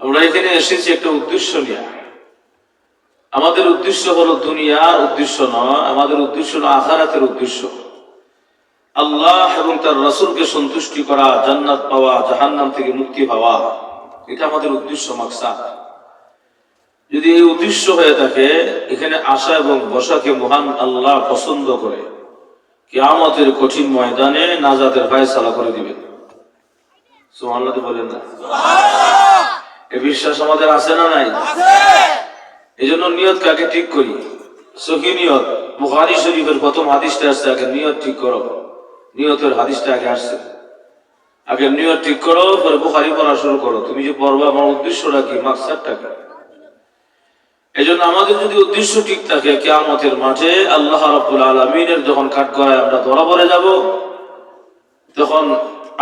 আমরা এখানে এসেছি একটা উদ্দেশ্য নিয়ে। আমাদের উদ্দেশ্য হলো দুনিয়ার উদ্দেশ্য নয়, আমাদের উদ্দেশ্য হলো আখিরাতের উদ্দেশ্য। আল্লাহ এবং তার রাসূলকে সন্তুষ্টি করা, জান্নাত পাওয়া, জাহান্নাম থেকে মুক্তি পাওয়া, এটা আমাদের উদ্দেশ্য, মাকসাদ। যদি এই উদ্দেশ্য হয়ে থাকে, এখানে আসা এবং বসাকে মহান আল্লাহ পছন্দ করে কিয়ামতের কঠিন ময়দানে নাজাতের ফয়সালা করে দিবেন। সুবহানাল্লাহ বলেন না? এই বিশ্বাস আমাদের আছে না নাই? এই জন্য নিয়ত কাকে ঠিক করি, সহি নিয়ত। বুখারী শরীফের প্রথম হাদিসটা আসছে, আগে নিয়ত ঠিক করো। নিয়তের হাদিসটা আগে আসছে, আগে নিয়ত ঠিক করো, পরে বুখারী পড়া শুরু করো। তুমি যে পড়বা, আমার উদ্দেশ্যটা কি, মাকসাদটা কি? এই জন্য আমাদের যদি উদ্দেশ্য ঠিক থাকে, কিয়ামতের মাঠে আল্লাহ রাব্বুল আলামিনের যখন কাঠগড়ায় আমরা ধরা পড়ে যাব, তখন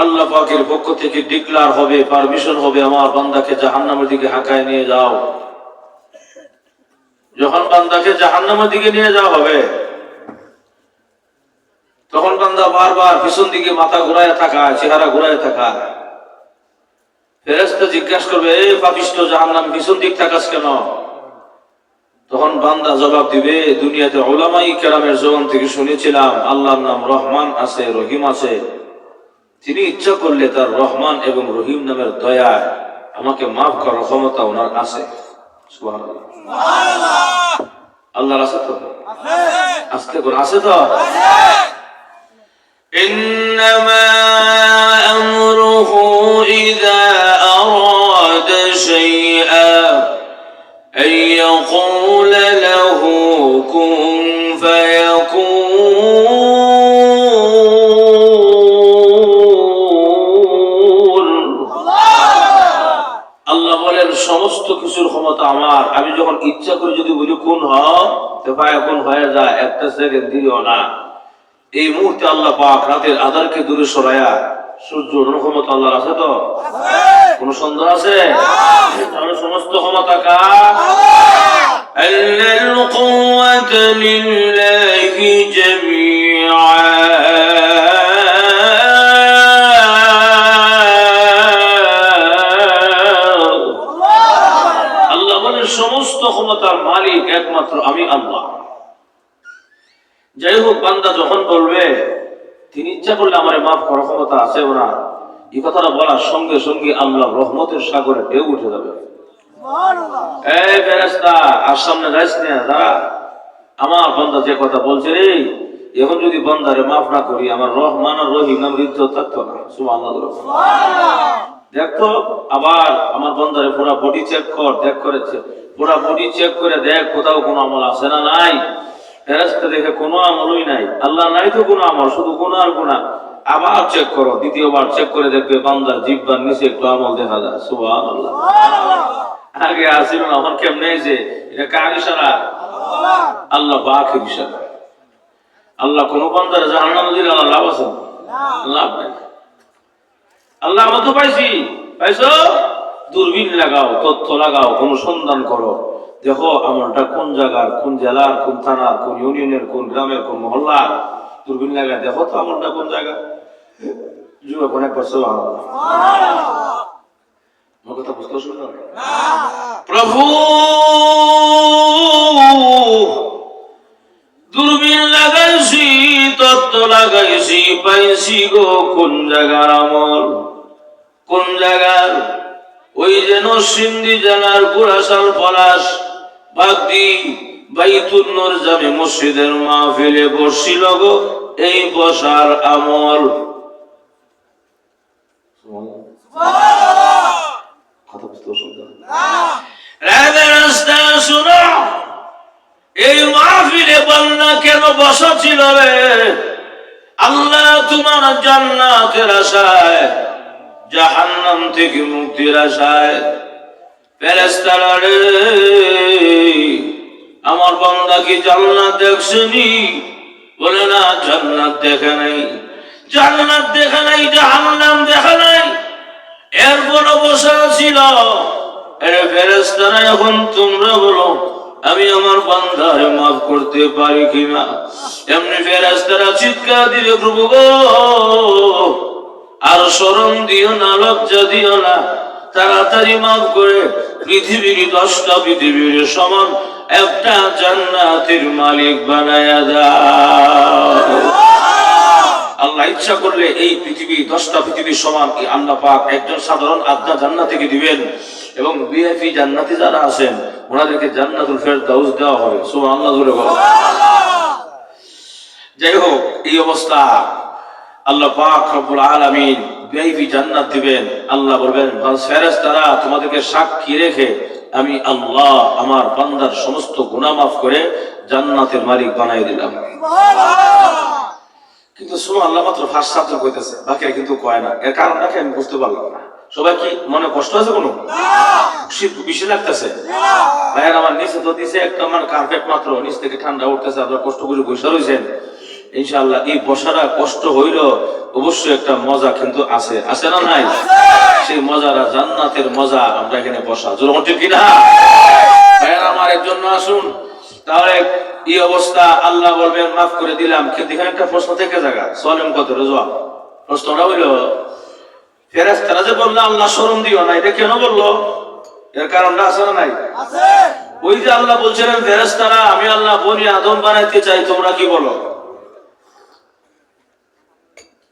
আল্লাহ পাকের পক্ষ থেকে ডিক্লার হবে, পারমিশন হবে, আমার বান্দাকে জাহান্নামের দিকে হাঁকায় নিয়ে যাও। যখন বান্দাকে জাহান্নামের দিকে নিয়ে যাওয়া হবে, তখন বান্দা বারবার পিছন দিকে মাথা ঘুরায় থাকা, চেহারা ঘুরায় থাকা। ফেরেশতা জিজ্ঞাসা করবে, এ পাপিষ্ঠ জাহান্নাম, পিছন দিক থাকাস কেন? তখন বান্দা জবাব দিবে, দুনিয়াতে উলামায়ে কেরামের জবান থেকে শুনেছিলাম আল্লাহর নাম রহমান আছে, রহিম আছে। তিনি ইচ্ছা করলে তার রহমান এবং রহিম নামের দয়ায় আমাকে মাফ করার ক্ষমতা ওনার আছে। সুবহানাল্লাহ, আল্লাহর আছে তো? আস্তে করে আছে তো? ইন্নামা আমরুহু ইযা আরাদা শাইআ আন ইয়াকুলা লাহু কুন ফায়াকুন। আল্লাহ বলেন, সমস্ত কিছুর ক্ষমতা আমার। আমি যখন ইচ্ছা করি যদি বলি কোন হও, তো ফায়াকুন হয়ে যায়, একটা সেকেন্ড দিও না। এই মুহূর্তে আল্লাহ পাক রাতের আঁধারকে দূরে সরায়া সূর্য ওঠানোর ক্ষমতা আল্লাহর আছে তো? কোন সন্দেহ আছে? তাহলে সমস্ত ক্ষমতা কার? আল্লাহর কুওয়াতু লিল্লাহি জামিআ। আল্লাহ বলেন, সমস্ত ক্ষমতার মালিক একমাত্র আমি আল্লাহ। যাই হোক, বান্দা যখন বলবে তিনি ইচ্ছা করলে আমার মাফ করার ক্ষমতা আছে ওনার, এই কথাটা বলার সঙ্গে সঙ্গে আল্লাহ রহমতের সাগরে ঢেউ উঠে যাবে। এই ফেরেশতা, আর সামনে যাইস না, দাঁড়া। আমার বান্দা যে কথা বলছে রে, এখন যদি বান্দারে মাফ না করি, আমার রহমান আর রহিম নাম ইজ্জত থাকতো না। সুবহানাল্লাহ। দেখতো, আবার আমার বান্দারে পুরা বডি চেক কর, দেখ করেছে, পুরা বডি চেক করে দেখ কোথাও কোনো আমল আছে না নাই। ফেরেশতা দেখে কোনো আমলই নাই, আল্লাহ নাই তো কোনো আমল, শুধু গুনাহ আর গুনাহ। আবার চেক করো, দ্বিতীয়বার চেক করে দেখবে বান্দার জিহ্বার নিচে একটু আমল দেখা যায়। সুবহানাল্লাহ। আগে আসিল না, এখন কেমনে যে এটা কার ইশারা? আল্লাহ পাকের ইশারা। আল্লাহ কোন বান্দারে জাহান্নামে দিলে আল্লাহ লাভ আছে? লাভ নাই। আল্লাহ আমরা তো পাইছি, পাইছো? দূরবীন লাগাও, তথ্য লাগাও, অনুসন্ধান করো, দেখো আমলটা কোন জায়গার, কোন জেলার, কোন থানার, কোন ইউনিয়নের, কোন গ্রামের, কোন মহল্লার। দূরবীন লাগায় দেখো তো আমলটা কোন জায়গা। যুবক অনেক বছর কথা বুঝতে শুনল। প্রভু দূরবীন লাগাইছি, তত্ত্ব লাগাইছি, পাইছি গো কোন জায়গার আমল, কোন জায়গার। ওই যে নরসিংদী জেলার গুড়াশাল পলাশ বাগদি বাইতুন নূর জামে মসজিদের মাহফিলে বসছিল গো এই বসার আমল। কথা বুঝতে শুনো, এই মাহফিলে বলনা কেন বসা ছিল রে? আল্লাহ তোমার জান্নাতের আশায়, জাহান্নাম থেকে মুক্তির আশায়। ফেরেশতারা রে, আমার বান্দা কি জান্নাত দেখছেনি? বলে না, জান্নাত দেখে নাই। জান্নাত দেখে নাই, জাহান্নাম দেখে নাই, এরপর বসা ছিল। আরে ফেরেশতারা, এখন তোমরা বলো আমি আমার বান্দারে মাফ করতে পারি কিনা? এমনি ফেরেশতারা চিৎকার দিবে, প্রভু গো আর শরম দিও না, লজ্জা দিও না, তাড়াতাড়ি মাফ করে পৃথিবীর 10টা পৃথিবীর সমান একটা জান্নাতের মালিক বানায়া দাও। আল্লাহ ইচ্ছা করলে এই পৃথিবী 10টা পৃথিবীর সমান আল্লাহ পাক একজন সাধারণ আদনা জান্নাতীকে দিবেন এবং ভিআইপি জান্নাতি যারা আছেন ওনাদেরকে জান্নাতুল ফেরদাউস দেওয়া হবে। সুবহানাল্লাহ জোরে বলো। যাই হোক, এই অবস্থা আল্লাহ পাক রব্বুল আলামিন ভিআইপি জান্নাত দিবেন। আল্লাহ বলবেন, ফেরেশতারা তোমাদেরকে সাক্ষী রেখে আমি আল্লাহ আমার বান্দার সমস্ত গুনাহ মাফ করে জান্নাতের মালিক বানাই দিলাম। কিন্তু সুবহানাল্লাহ মাত্র ফার্স্ট সাবজেক্ট কইতেছে, বাকিরা কিন্তু কয় না। এর কারণটা কি আমি বুঝতে পারলাম না। সবাই কি মনে কষ্ট আছে কোনো? শীত বেশি লাগতেছে? ভাইয়ের আমার নিচে তো দিছে একটা কার্পেট মাত্র, নিচ থেকে ঠান্ডা উঠতেছে, আপনারা কষ্ট করে বসে রয়েছেন। ইনশাআল্লাহ এই বসাটা কষ্ট হইল, অবশ্যই একটা মজা কিন্তু আছে, আছে না নাই? সেই মজারা জান্নাতের মজা আমরা এখানে বসা জোর ঠিক কিনা? ভাইয়ের আমার এর জন্য আসুন। তাহলে এই অবস্থা আল্লাহ বলবেন মাফ করে দিলাম। কিন্তু এখানে একটা প্রশ্ন থেকে জায়গা সলেম কত জবাব। প্রশ্নটা হইল, ফেরেশতারা যে বললো আল্লাহ শরম দিও না, এটা কেন বললো? এর কারণটা আছে না নাই? ওই যে আল্লাহ বলছিলেন ফেরেশতারা আমি আল্লাহ বনি আদম বানাইতে চাই, তোমরা কি বলো?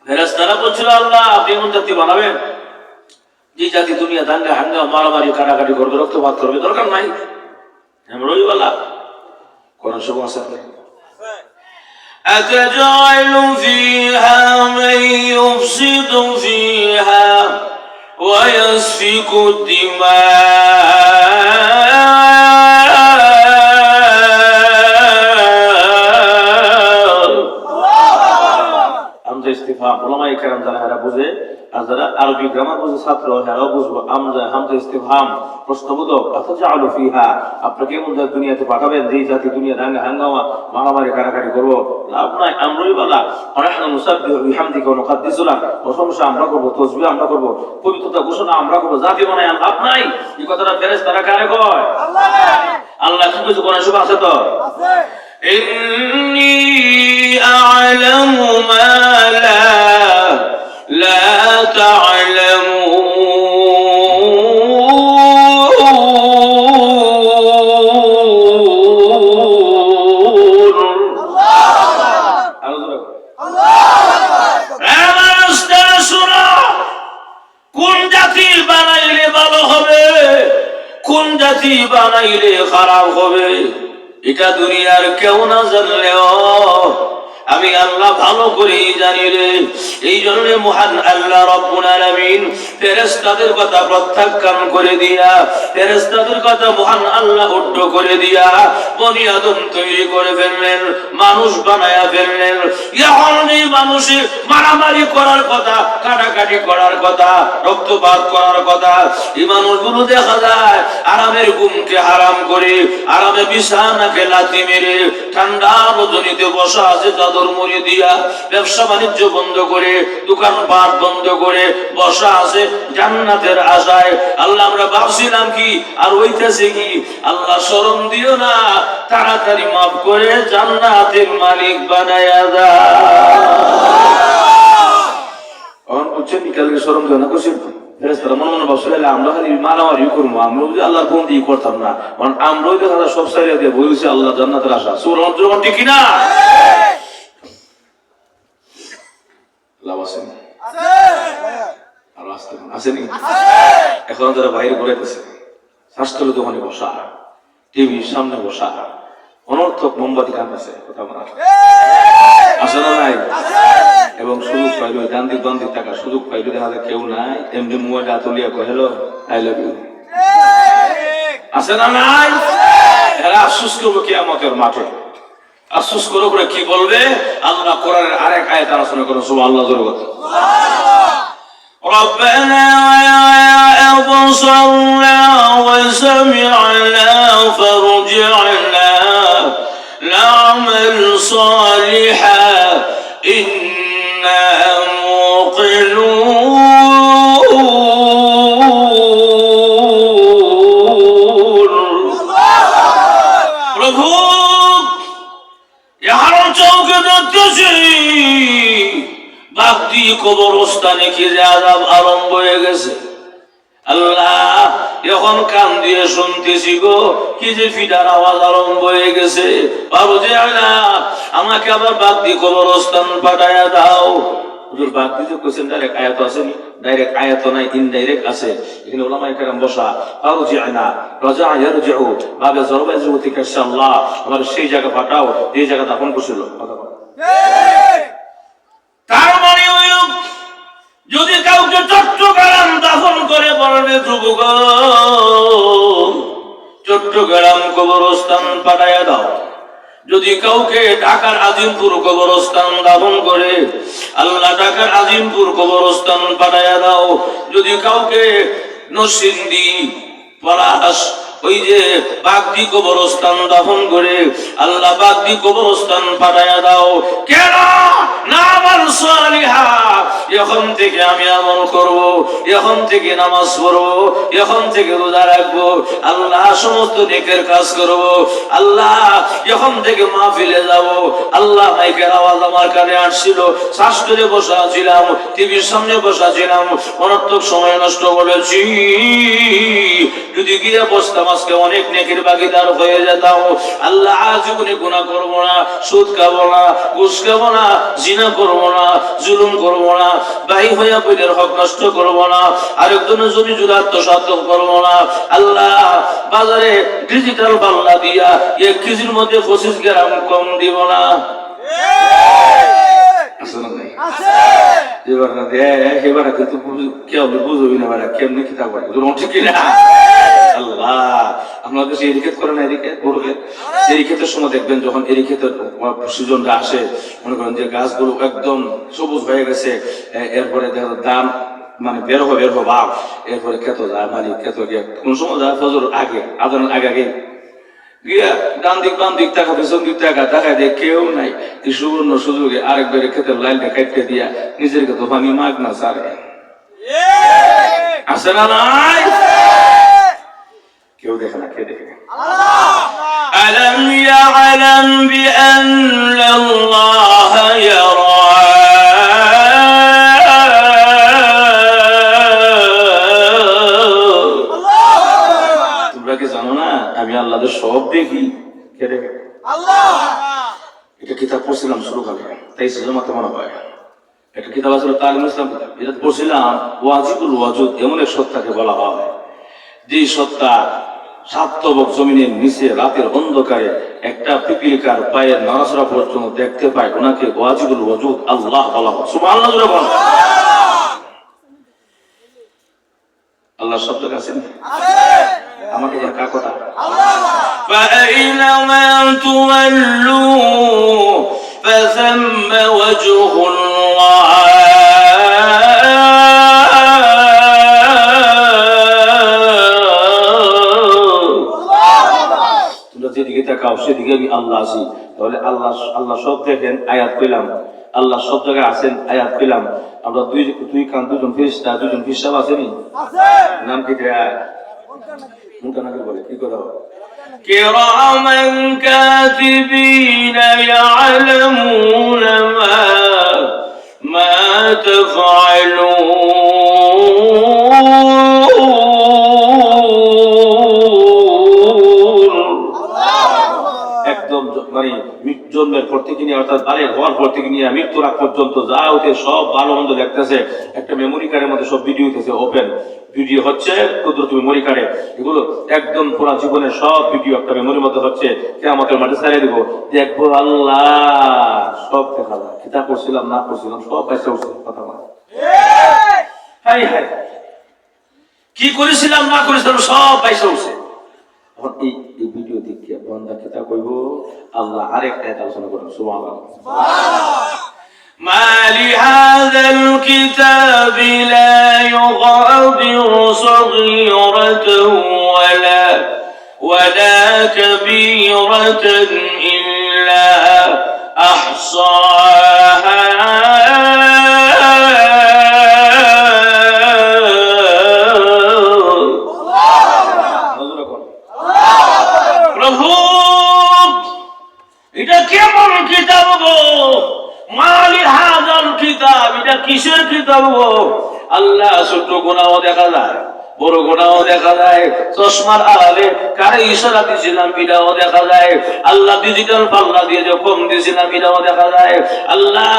ফেরেশতারা বলছিল আল্লাহ আপনি এমন জাতি বানাবেন যে জাতি দুনিয়া দাঙ্গা হাঙ্গা মারামারি কাটাকাটি করবে, রক্তপাত করবে, দরকার নাই। রবিবালা কোরআন সব আছে। أتجعل فيها من يفسد فيها ويسفك الدماء ইস্তিফহাম উলামায়ে কেরাম যারা এরা বুঝে আর যারা আরবি গ্রামার বুঝে ছাত্র এরাও বুঝবো। হামজা ইস্তিফহাম প্রশ্নবোধক। আতাজালু ফিহা আপনি কি মন দুনিয়াতে পাঠাবেন যে জাতি দুনিয়া দাঙ্গা হাঙ্গামা মারামারি কাটাকাটি করব? লাভ নাই। আমরই বলা ওয়ানাহনু নুসাব্বিহু বিহামদিকা ওয়া নুকাদ্দিসু লাক, প্রশংসা আমরা করব, তাসবিহ আমরা করব, পবিত্রতা ঘোষণা আমরা করব, জাতি বানাই লাভ নাই। এই কথাটা ফেরেশতারা কারে কয়? আল্লাহ। আল্লাহ কি কিছু কোরআন শরীফে আছে তো? আছে। إني أعلم ما لا কোন জাতি বানাইলে ভালো হবে, কোন জাতি বানাইলে খারাপ হবে, এটা দুনিয়ার কেউ না জানলেও আমি আল্লাহ ভালো করেই জানি রে। এই জন্য মহান আল্লাহ রব্বুল আলামিন ফেরেশতাদের কথা প্রত্যাখ্যান করে দিয়া, ফেরেশতাদের কথা মহান আল্লাহ উদ্ধ করে দিয়া বনি আদম তৈরি করে ফেললেন, মানুষ বানায়া ফেললেন। এখন এই মানুষে মারামারি করার কথা, কাটাকাটি করার কথা, রক্তপাত করার কথা, এই মানুষগুলো দেখা যায় আরামের ঘুমকে হারাম করে, আরামে বিছানাকে লাথি মেরে, ঠান্ডা রজনীতে বসা আছে চাদর মুড়ি দিয়া, ব্যবসা বাণিজ্য বন্ধ করে, দোকানপাট বন্ধ করে বসা আছে জান্নাতের আশায়। আল্লাহ আমরা ভাবছিলাম কি আর হইতেছে কি? আল্লাহ শরম দিও না, তাড়াতাড়ি মাফ করে জান্নাতের মালিক বানায়া দাও। বুঝছেন কালকে শরম দিও না করছেন ফেরেশতারা মনে মনে ভাবছিল আমরা খালি মারামারি করবো, আমরা যদি আল্লাহর বন্দি করতাম না, কারণ আমরাও দেখা যায় সব সাইডে দিয়ে বলছি আল্লাহ জান্নাতের আশা। সুবহানাল্লাহ ঠিক কিনা? লাভ আছে আর আসতে আসেনি। এখন যারা বাইরে ঘুরাইতেছে, স্বাস্থ্য দোকানে বসা, টিভির সামনে বসা, অনর্থক মোমবাতি টানতেছে, কথা বলা আসে না নাই? এবং সুযোগ পাইল গান্ধী বান্ধি টাকা সুযোগ পাইল দেখা যায় কেউ নাই, এমনি মোবাইল আতলিয়া কয় হ্যালো আই লাভ ইউ, আসে না নাই? এরা আফসোস করবো কিয়ামতের মাঠে। আফসোস করে করে কি বলবে? আল্লাহ কোরআনের আরেক আয়াত আলোচনা করে সুবহানাল্লাহ জোরে বলতে, ربنا أبصرنا وسمعنا فارجعنا نعمل صالحا إنا موقنون। প্রভু ইহার চৌকে দেখতেছি বাগদি কবরস্থানে কি যে আযাব আরম্ভ হয়ে গেছে। আল্লাহ এখন কান দিয়ে শুনতেছি গো কি যে ফিডার আওয়াজ আরম্ভ হয়ে গেছে। বাবু যে আমাকে আবার বাদ দিয়ে কবরস্থান পাঠাইয়া দাও। হুজুর বাদ দিতে কোশ্চেন ডাইরেক্ট আয়াত আসেনি, ডাইরেক্ট আয়াত নাই, ইনডাইরেক্ট আছে। এখানে ওলামায়ে কেরাম বসা ফারজি'না রাজা ইয়ারজিউ বাবে জরবাই জুতিকা ইনশাআল্লাহ আমার সেই জায়গা পাঠাও এই জায়গা দাফন করছিল। তার মানে হইল যদি কাউকে চট্টগ্রাম দাফন করে বলবে যুবক চট্টগ্রাম কবরস্থান পাঠাইয়া দাও। যদি কাউকে ঢাকার আজিমপুর কবরস্থান দাফন করে আল্লাহ ঢাকার আজিমপুর কবরস্থান পাঠাইয়া দাও। যদি কাউকে নরসিংদী পলাশ ওই যে বাগদি কবরস্থান দাফন করে আল্লাহ বাগদি কবরস্থান পাঠাইয়া দাও। কেন না আমার সালিহা এখন থেকে আমি আমল করব, এখন থেকে নামাজ পড়ব, এখন থেকে রোজা রাখবো, আল্লাহ সমস্ত নেকের কাজ করব, আল্লাহ এখন থেকে মাহফিলে যাব। আল্লাহ মাইকের আওয়াজ আমার কানে আসছিল, শ্বাস করে বসা ছিলাম, টিভির সামনে বসা ছিলাম, অনর্থক সময় নষ্ট করেছি। যদি গিয়ে বসতাম আজকে অনেক নেকের ভাগীদার হয়ে যেতাম। আল্লাহ আজীবনে গুনাহ করব না, সুদ খাবো না, ঘুষ খাবো না, জিনা করবো না, জুলুম করবো না, ভাই হইয়া বইনের হক নষ্ট করবো না, আরেকজনের জমি জুড়ে আত্মসাৎ করবো না। আল্লাহ বাজারে ডিজিটাল পাল্লা দিয়া 1 কেজির মধ্যে 25 গ্রাম কম দিব না। দেখবেন যখন সিজনটা আসে মনে করেন যে গাছগুলো একদম সবুজ হয়ে গেছে, এরপরে দেখো দাম মানে বের হবে ভাব, এরপরে খেত যায় মানে খেত গিয়ে কোন সময় যায় ফজর আগে আদানের আগে গিয়া ডান দিক বাম দিক টাকা পেছন দিক টাকা দেখায় দিয়ে কেউ নাই। এই সুবর্ণ সুযোগে আরেকবারে খেতের লাইনটা কাটতে দিয়া নিজের খেতে পানি মাগ না সারে আছে না নাই? কেউ দেখে না, কে দেখে? আলম ইয়ালাম বিআন্নাল্লাহ ইয়ারা। তোমরা কি জানো না আমি আল্লাহর সব দেখি? কে দেখে? আল্লাহ। এটা কিতাব পড়ছিলাম শুরুকালে, তাই সেজমাতে মনে হয় একটা কিতাব আছে তালিমুল ইসলাম কিতাব, এটা পড়ছিলাম। ওয়াজিবুল ওয়াজুদ এমন এক সত্তাকে বলা হয় যে সত্তা সাতবক জমিনের নিচে রাতের অন্ধকারে একটা পিপিলিকার পায়ের নড়াচড়া পর্যন্ত দেখতে পায়, ওনাকে ওয়াজিবুল ওয়াজুদ আল্লাহ বলা হয়। সুবহানাল্লাহ জোরে বলেন। আল্লাহ শব্দ আছেন? আমাকে যা কার কথা? আল্লাহ। ফাইনামা তুওয়াল্লু ফাসাম্মা ওয়াজহুল্লাহ। যেদিকে তাকাও সেদিকে আমি আল্লাহ আছি। তাহলে আল্লাহ সব দেখেন, আয়াত পেলাম। আল্লাহ সব জায়গায় আছেন, আয়াত পেলাম। আমরা দুই কান দুজন ফেরেশতা দুজন ফিরসাব আছেনি? নাম কি বলে কি কথা? কিরামান কাতিবিনা ইয়ালামুনা মা তাফআলুন। একদম মানে জন্মের পর থেকে নিয়ে অর্থাৎ বাড়ি হওয়ার পর থেকে নিয়ে মৃত্যুর আগ পর্যন্ত যা হতে সব ভালো মন্দ দেখতেছে একটা মেমোরি কার্ডের মধ্যে সব ভিডিও হইতেছে, ওপেন ভিডিও হচ্ছে কুদরত মেমোরি কার্ডে। এগুলো একদম পুরো জীবনের সব ভিডিও একটা মেমোরির মধ্যে হচ্ছে, কিয়ামতের মাঠে ছাড়িয়ে দিব, দেখবো আল্লাহ সব দেখা যায়। কিতাব করছিলাম না করছিলাম সব পাইছে কথা বলা। হাই হাই কি করেছিলাম না করেছিলাম সব পাইছে উঠছে। এখন এই ভিডিও দেখে বন্দা কিতা কইব আল্লাহ আরেকটা আলোচনা করেন। সুবহানাল্লাহ। মা লিহাযাল কিতাবি লা ইউগাদিরু সগীরাতান ওয়ালা কাবীরাতান ইল্লা আহসাহা। এটা কেমন কিতাব গো? মালি হাজাল কিতাব, এটা কিসের কিতাব গো? আল্লাহ ছোট গুনাহ দেখা যায়, বড় গোনাও দেখা যায়, চশমার আড়ালে কারে ইশারা দিয়েছিলাম এটাও দেখা যায়, আল্লাহ ডিজিটাল পাল্লা দিয়ে যে কম দিয়েছিলাম এটাও দেখা যায়, আল্লাহ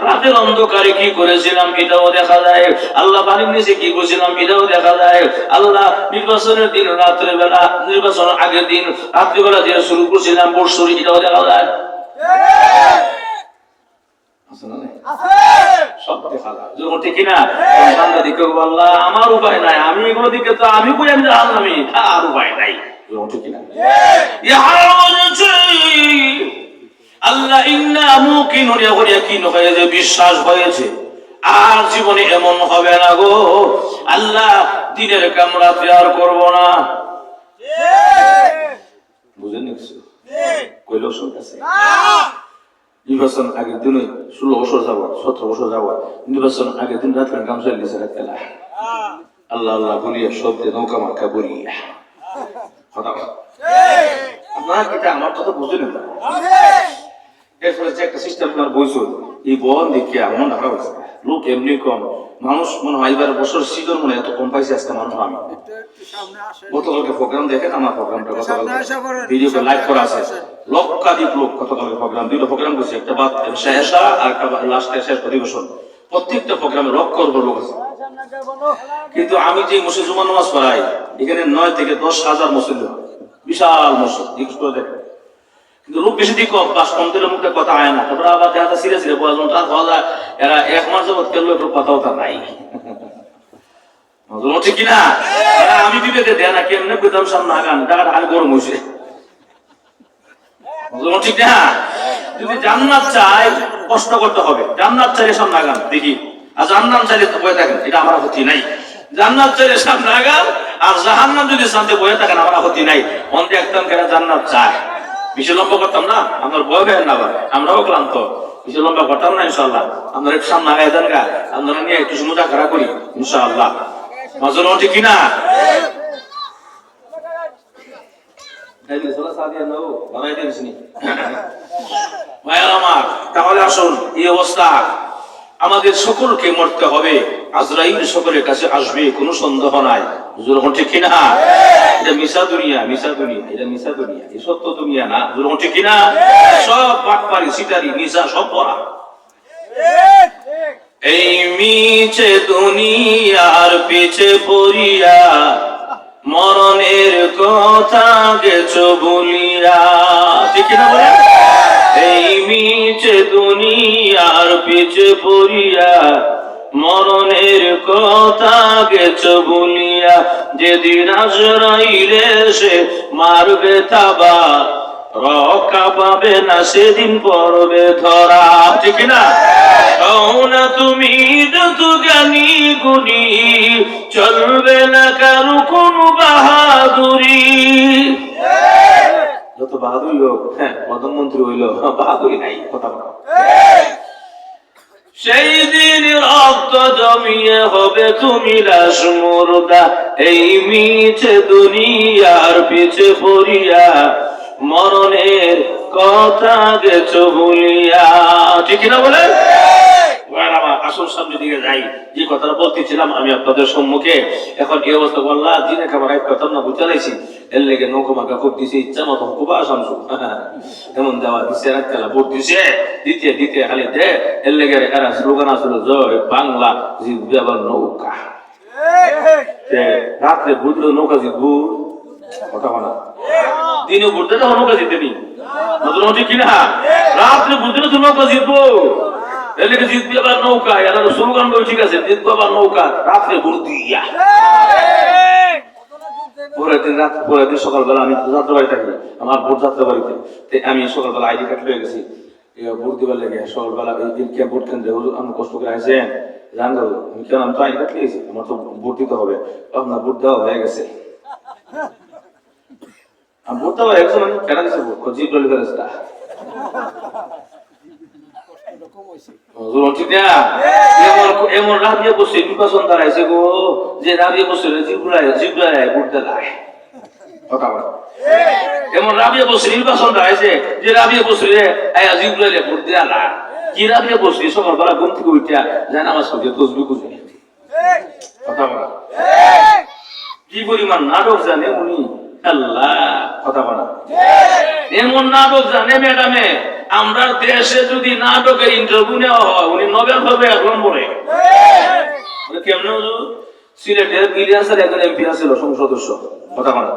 রাতের অন্ধকারে কি করেছিলাম এটাও দেখা যায়, আল্লাহ বাড়ির নিচে কি করেছিলাম এটাও দেখা যায়, আল্লাহ নির্বাচনের দিন রাত্রে বেলা, নির্বাচনের আগের দিন রাত্রিবেলা দিয়ে শুরু করছিলাম বর্ষরি এটাও দেখা যায়, সব দেখা যায়। যখন ঠিক না আল্লাহ আমার উপায় নাই, আমি এগুলো দিকে তো আমি কই আমি জানলামই, আর উপায় নাই। যখন ঠিক না আল্লাহ ইন্না মুকিনুন ইয়াকিন হয়েছে, বিশ্বাস হয়েছে আর জীবনে এমন হবে না গো, আল্লাহ দিনের কামরা তৈরি করব না। বুঝেন নিশ্চয় কইল শুনতেছে নির্বাচন আগের দিন 16 বছর যাব 17 বছর যাব নির্বাচন আগের দিন রাত কাম চলিয়েছে রাত খেলা আল্লাহ আল্লাহ বলিয়া শব্দে নৌকা মার্কা বলিয়া আপনারা কি আমার কথা বুঝলেন না? এরপরে যে একটা সিস্টেম আপনার বইছো এই বন দেখে এমন দেখা হয়েছে লোক এমনি কম, মানুষ মনে হয় এবার বছর সিজন মনে এত কম পাইছে আজকে মানুষ। আমি গতকালকে প্রোগ্রাম দেখেন, আমার প্রোগ্রামটা গতকাল ভিডিওতে লাইভ করা আছে, লক্ষাধিক লোক গতকালকে প্রোগ্রাম, দুটো প্রোগ্রাম করছে, একটা বাদ শেষা আর একটা লাস্টে শেষ অধিবেশন, প্রত্যেকটা প্রোগ্রামে লক্ষ লোক আছে। কিন্তু আমি যে মসজিদ জুমা নামাজ পড়াই এখানে 9 থেকে 10,000 মসজিদ, বিশাল মসজিদ, জিজ্ঞেস করে দেখেন। কিন্তু লোক বেশি দিক কম, পাঁচ কম দিলে মুখে কথা হয় না, তারপরে আবার দেখা সিরে সিরে পড়াশোনা তার হওয়া যায়, এরা 1 মাস যাবত কেন একটু কথাও তার নাই, ঠিক কিনা? আমি বিবেকে দেয় না কেমনে পেতাম সামনে আগান টাকাটা আগে গরম হয়েছে, ঠিক না? যদি জান্নাত চাই কষ্ট করতে হবে, জান্নাত চাইলে সামনে আগান দেখি, আর জান্নাত চাইলে তো বয়ে থাকেন, এটা আমার আপত্তি নাই। জান্নাত চাইলে সামনে আগান, আর জাহান্নাম যদি শান্তি বয়ে থাকেন আমার আপত্তি নাই। অন্তে একদম কেন জান্নাত চায়, বেশি লম্বা করতাম না, আপনার বয় হয় না, আবার আমরাও ক্লান্ত, বেশি লম্বা করতাম না। ইনশাল্লাহ আপনার একটু সামনে আগায় দেন গা, আপনারা নিয়ে একটু মুজাকারা করি ইনশাআল্লাহ, মাজল ঠিক কিনা? তাহলে আসুন এই অবস্থা আমাদের সকলকে মরতে হবে, আজরাইল সকলের কাছে আসবে, কোনো সন্দেহ নাই, যখন ঠিক কিনা? এটা মিশা দুনিয়া, মিশা দুনিয়া, এটা মিশা দুনিয়া, এই সত্য দুনিয়া না, যখন ঠিক কিনা? সব বাটপারি সিটারি মিশা সব পড়া, এই মিছে দুনিয়ার পিছে পড়িয়া মরণের কথা গেছো বলিয়া, ঠিক না বলে? এই মিছে দুনিয়ার পিছে পড়িয়া মরণের কথা গেছো বলিয়া, যেদিন আজরাইলে সে মারবে তাবা রক্ষা পাবে না, সেদিন পড়বে ধরা, ঠিক না? না তুমি যত জ্ঞানী গুণী চলবে না কারো কোন বাহাদুরি, যত বাহাদুরি হোক, হ্যাঁ প্রধানমন্ত্রী হইল বাহাদুরি নাই, কথা বলা। সেই দিন রক্ত জমিয়ে হবে তুমি লাশ মুর্দা, এই মিছে দুনিয়ার পিছে পড়িয়া মরণের কথা গেছো বলিয়া, ঠিক না বলে? আসল সামনের দিকে যাই, যে কথাটা বলতেছিলাম আমি আপনাদের সম্মুখে, এখন এই অবস্থা বললাম দিনে খাবার এক কথা না বুঝতে লাইছি, এর লেগে নৌকো মাকা খুব দিছে, ইচ্ছা মতো খুব আসামসু এমন দেওয়া দিছে, এক খেলা ভোট দিছে, দিতে দিতে খালি দে, এর লেগে এরা স্লোগান আসলো জয় বাংলা জিতবে আবার নৌকা, রাত্রে বুঝলো নৌকা জিতবো, কথা বলা দিনে বুঝতে তো নৌকা জিতেনি, ঠিক কিনা? রাত্রে বুঝলে তো নৌকা জিতবো, এলাকা জিতবে আবার নৌকা, এরা স্লোগান বল ঠিক আছে, জিতবো আবার নৌকা, রাত্রে ভোট দিয়া। পরের দিন সকালবেলা আমি যাত্রা বাড়ি থাকি, আমার ভোট যাত্রা বাড়িতে, আমি সকালবেলা আইডি কার্ড লয়ে গেছি ভোট দিবার লেগে, সকালবেলা ভোট কেন্দ্রে আমি কষ্ট করে আসেন জানবো আমি কেন, আমি তো আইডি কার্ড লিয়েছি, আমার তো ভোট দিতে হবে, আপনার ভোট দেওয়া হয়ে গেছে, আমি ভোট দেওয়া হয়ে গেছে, মানে কেন দিচ্ছে ভোট জিপ ডলি ফেরেস্তা, এমন রাবিয়া বসে নির্বাচন দাঁড়াইছে গো, যে রাবিয়া বসে জিবরায় ভোট দেয়, কথা বলা এমন রাবিয়া বসে নির্বাচন দাঁড়াইছে, যে রাবিয়া বসে জিবরায় ভোট দেয়া, কি রাবিয়া বসে সকালবেলা ঘুম থেকে উঠিয়া যায় নামাজ পড়ে তসবিহ খুঁজে, কথা বলা কি পরিমাণ নাটক জানে উনি, আল্লাহ, কথা বলা এমন নাটক জানে ম্যাডামে, আমরা দেশে যদি নাটকের ইন্টারভিউ নেওয়া হয় উনি নোবেল পাবে 1 নম্বরে। কেমন সিলেটের ইলিয়াসের একজন এমপি ছিল সংসদ সদস্য, কথা বলা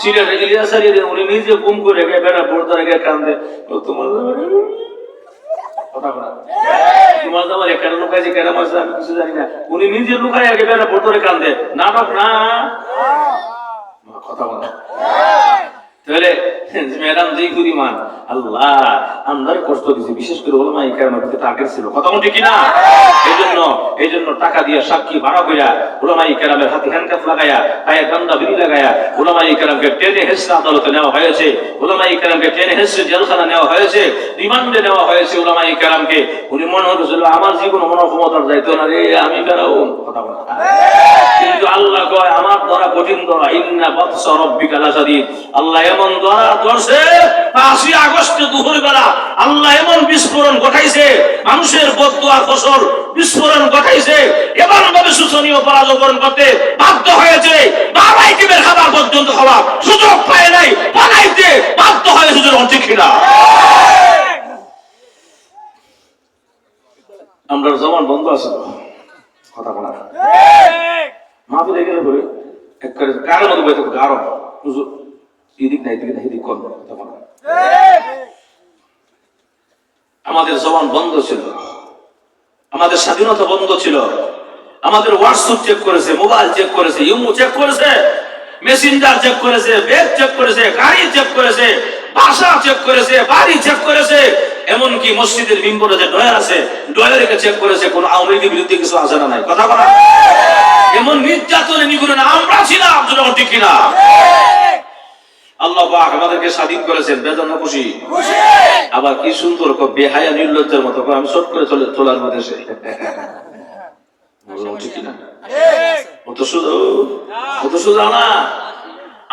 সিলেটের ইলিয়াসের উনি নিজে গুম করে বেড়া পড়তে গিয়ে কান্দে, তোমার কথা বলা তোমার আমার একটা লুকাইছে কেন মাসে আমি কিছু জানি না, উনি নিজে লুকাই আগে বেড়া পড়তে কান্দে, নাটক না, কথা বলা। তাহলে ম্যাডাম যেই পরিমাণ আল্লাহ আমরার কষ্ট দিয়েছে, বিশেষ করে ওলামা ইকরামের প্রতি টার্গেট ছিল, কথা বলতে কিনা? এই জন্য টাকা দিয়ে সাক্ষী ভাড়া কইরা ওলামা ইকরামের হাতে হ্যান্ডকাফ লাগায়া পায়ে ডান্ডা বিড়ি লাগায়া ওলামা ইকরামকে টেনে হেসে আদালতে নেওয়া হয়েছে, ওলামা ইকরামকে টেনে হেসে জেলখানা নেওয়া হয়েছে, রিমান্ডে নেওয়া হয়েছে ওলামা ইকরামকে। উনি মনে হচ্ছিল আমার জীবন মনে ক্ষমতার যাইতো না রে, আমি বেড়াও, কথা বলা। কিন্তু আল্লাহ কয় আমার ধরা কঠিন ধরা, ইন্না বাতসা রাব্বিকা লাশাদীদ। আল্লাহ এমন ধরা ধরছে 5 আগস্ট দুপুর বেলা আল্লাহ এমন বিস্ফোরণ ঘটাইছে, মানুষের বদদুয়ার ফসল বিস্ফোরণ ঘটাইছে, এমন ভাবে শোষণীয় পরাজয় বরণ করতে বাধ্য হয়েছে, বাবাই কিবের খাবার পর্যন্ত খাওয়া সুযোগ পায় নাই, বানাইতে বাধ্য হয়ে সুযোগ ঠিক কিনা? আমরা জমান বন্ধ আছে, কথা বলা মাহফিলে গেলে পরে একবারে গাড়ের মতো বইতে গাঢ় হুজুর এদিক না এদিকে না এদিক কর, কথা বলা। আমাদের জবান বন্ধ ছিল, আমাদের স্বাধীনতা বন্ধ ছিল, আমাদের হোয়াটসঅ্যাপ চেক করেছে, মোবাইল চেক করেছে, ইমো চেক করেছে, মেসেঞ্জার চেক করেছে, ব্যাগ চেক করেছে, গাড়ি চেক করেছে, বাসা চেক করেছে, বাড়ি চেক করেছে, এমনকি মসজিদের মিম্বরে যে ডয়ার আছে ডয়ারকে চেক করেছে, কোন আওয়ামী লীগের বিরুদ্ধে কিছু আছে না নাই, কথা বলা। এমন নির্যাতনে নিপীড়নে আমরা ছিলাম, ঠিক কিনা? আল্লাহ পাক আমাদেরকে স্বাধীন করেছেন, বেদনা খুশি, আবার কি সুন্দর বেহায়া নির্লজ্জের মতো আমি শর্ট করে চলার মধ্যে সে, ঠিক কিনা? অত সোজা না।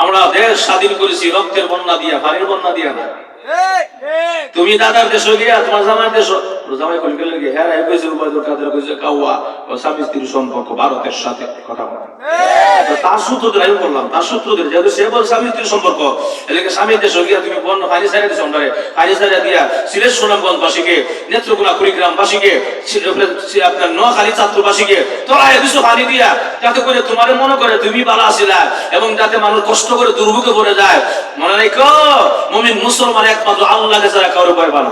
আমরা দেশ স্বাধীন করেছি রক্তের বন্যা দিয়া, পানির বন্যা দিয়া না। তুমি দাদার দেশ গিয়া তোমার জামাই দেশ, জামাই কই গেলে গিয়ে হ্যাঁ কইছে উপায়দুল কাদের কইছে কাওয়া ও স্বামী স্ত্রীর সম্পর্ক ভারতের সাথে, কথা বলা। তার সূত্র ধরে আমি বললাম, তার সূত্র ধরে যেহেতু সে বল স্বামী স্ত্রীর সম্পর্ক, এলাকা স্বামী দেশ গিয়া তুমি বন্য পানি ছাড়া দিছো, আমরা পানি ছাড়া দিয়া সিলেট সুনামগঞ্জবাসীকে, নেত্রকোনা কুড়িগ্রামবাসীকে, আপনার নোয়াখালী ছাত্রবাসীকে তলায় দিছো পানি দিয়া, যাতে করে তোমার মনে করে তুমি ভালো আছিলা এবং যাতে মানুষ কষ্ট করে দুর্ভোগে পড়ে যায়। মনে রেখো মুমিন মুসলমান একমাত্র আল্লাহকে ছাড়া কারো ভয় পায় না।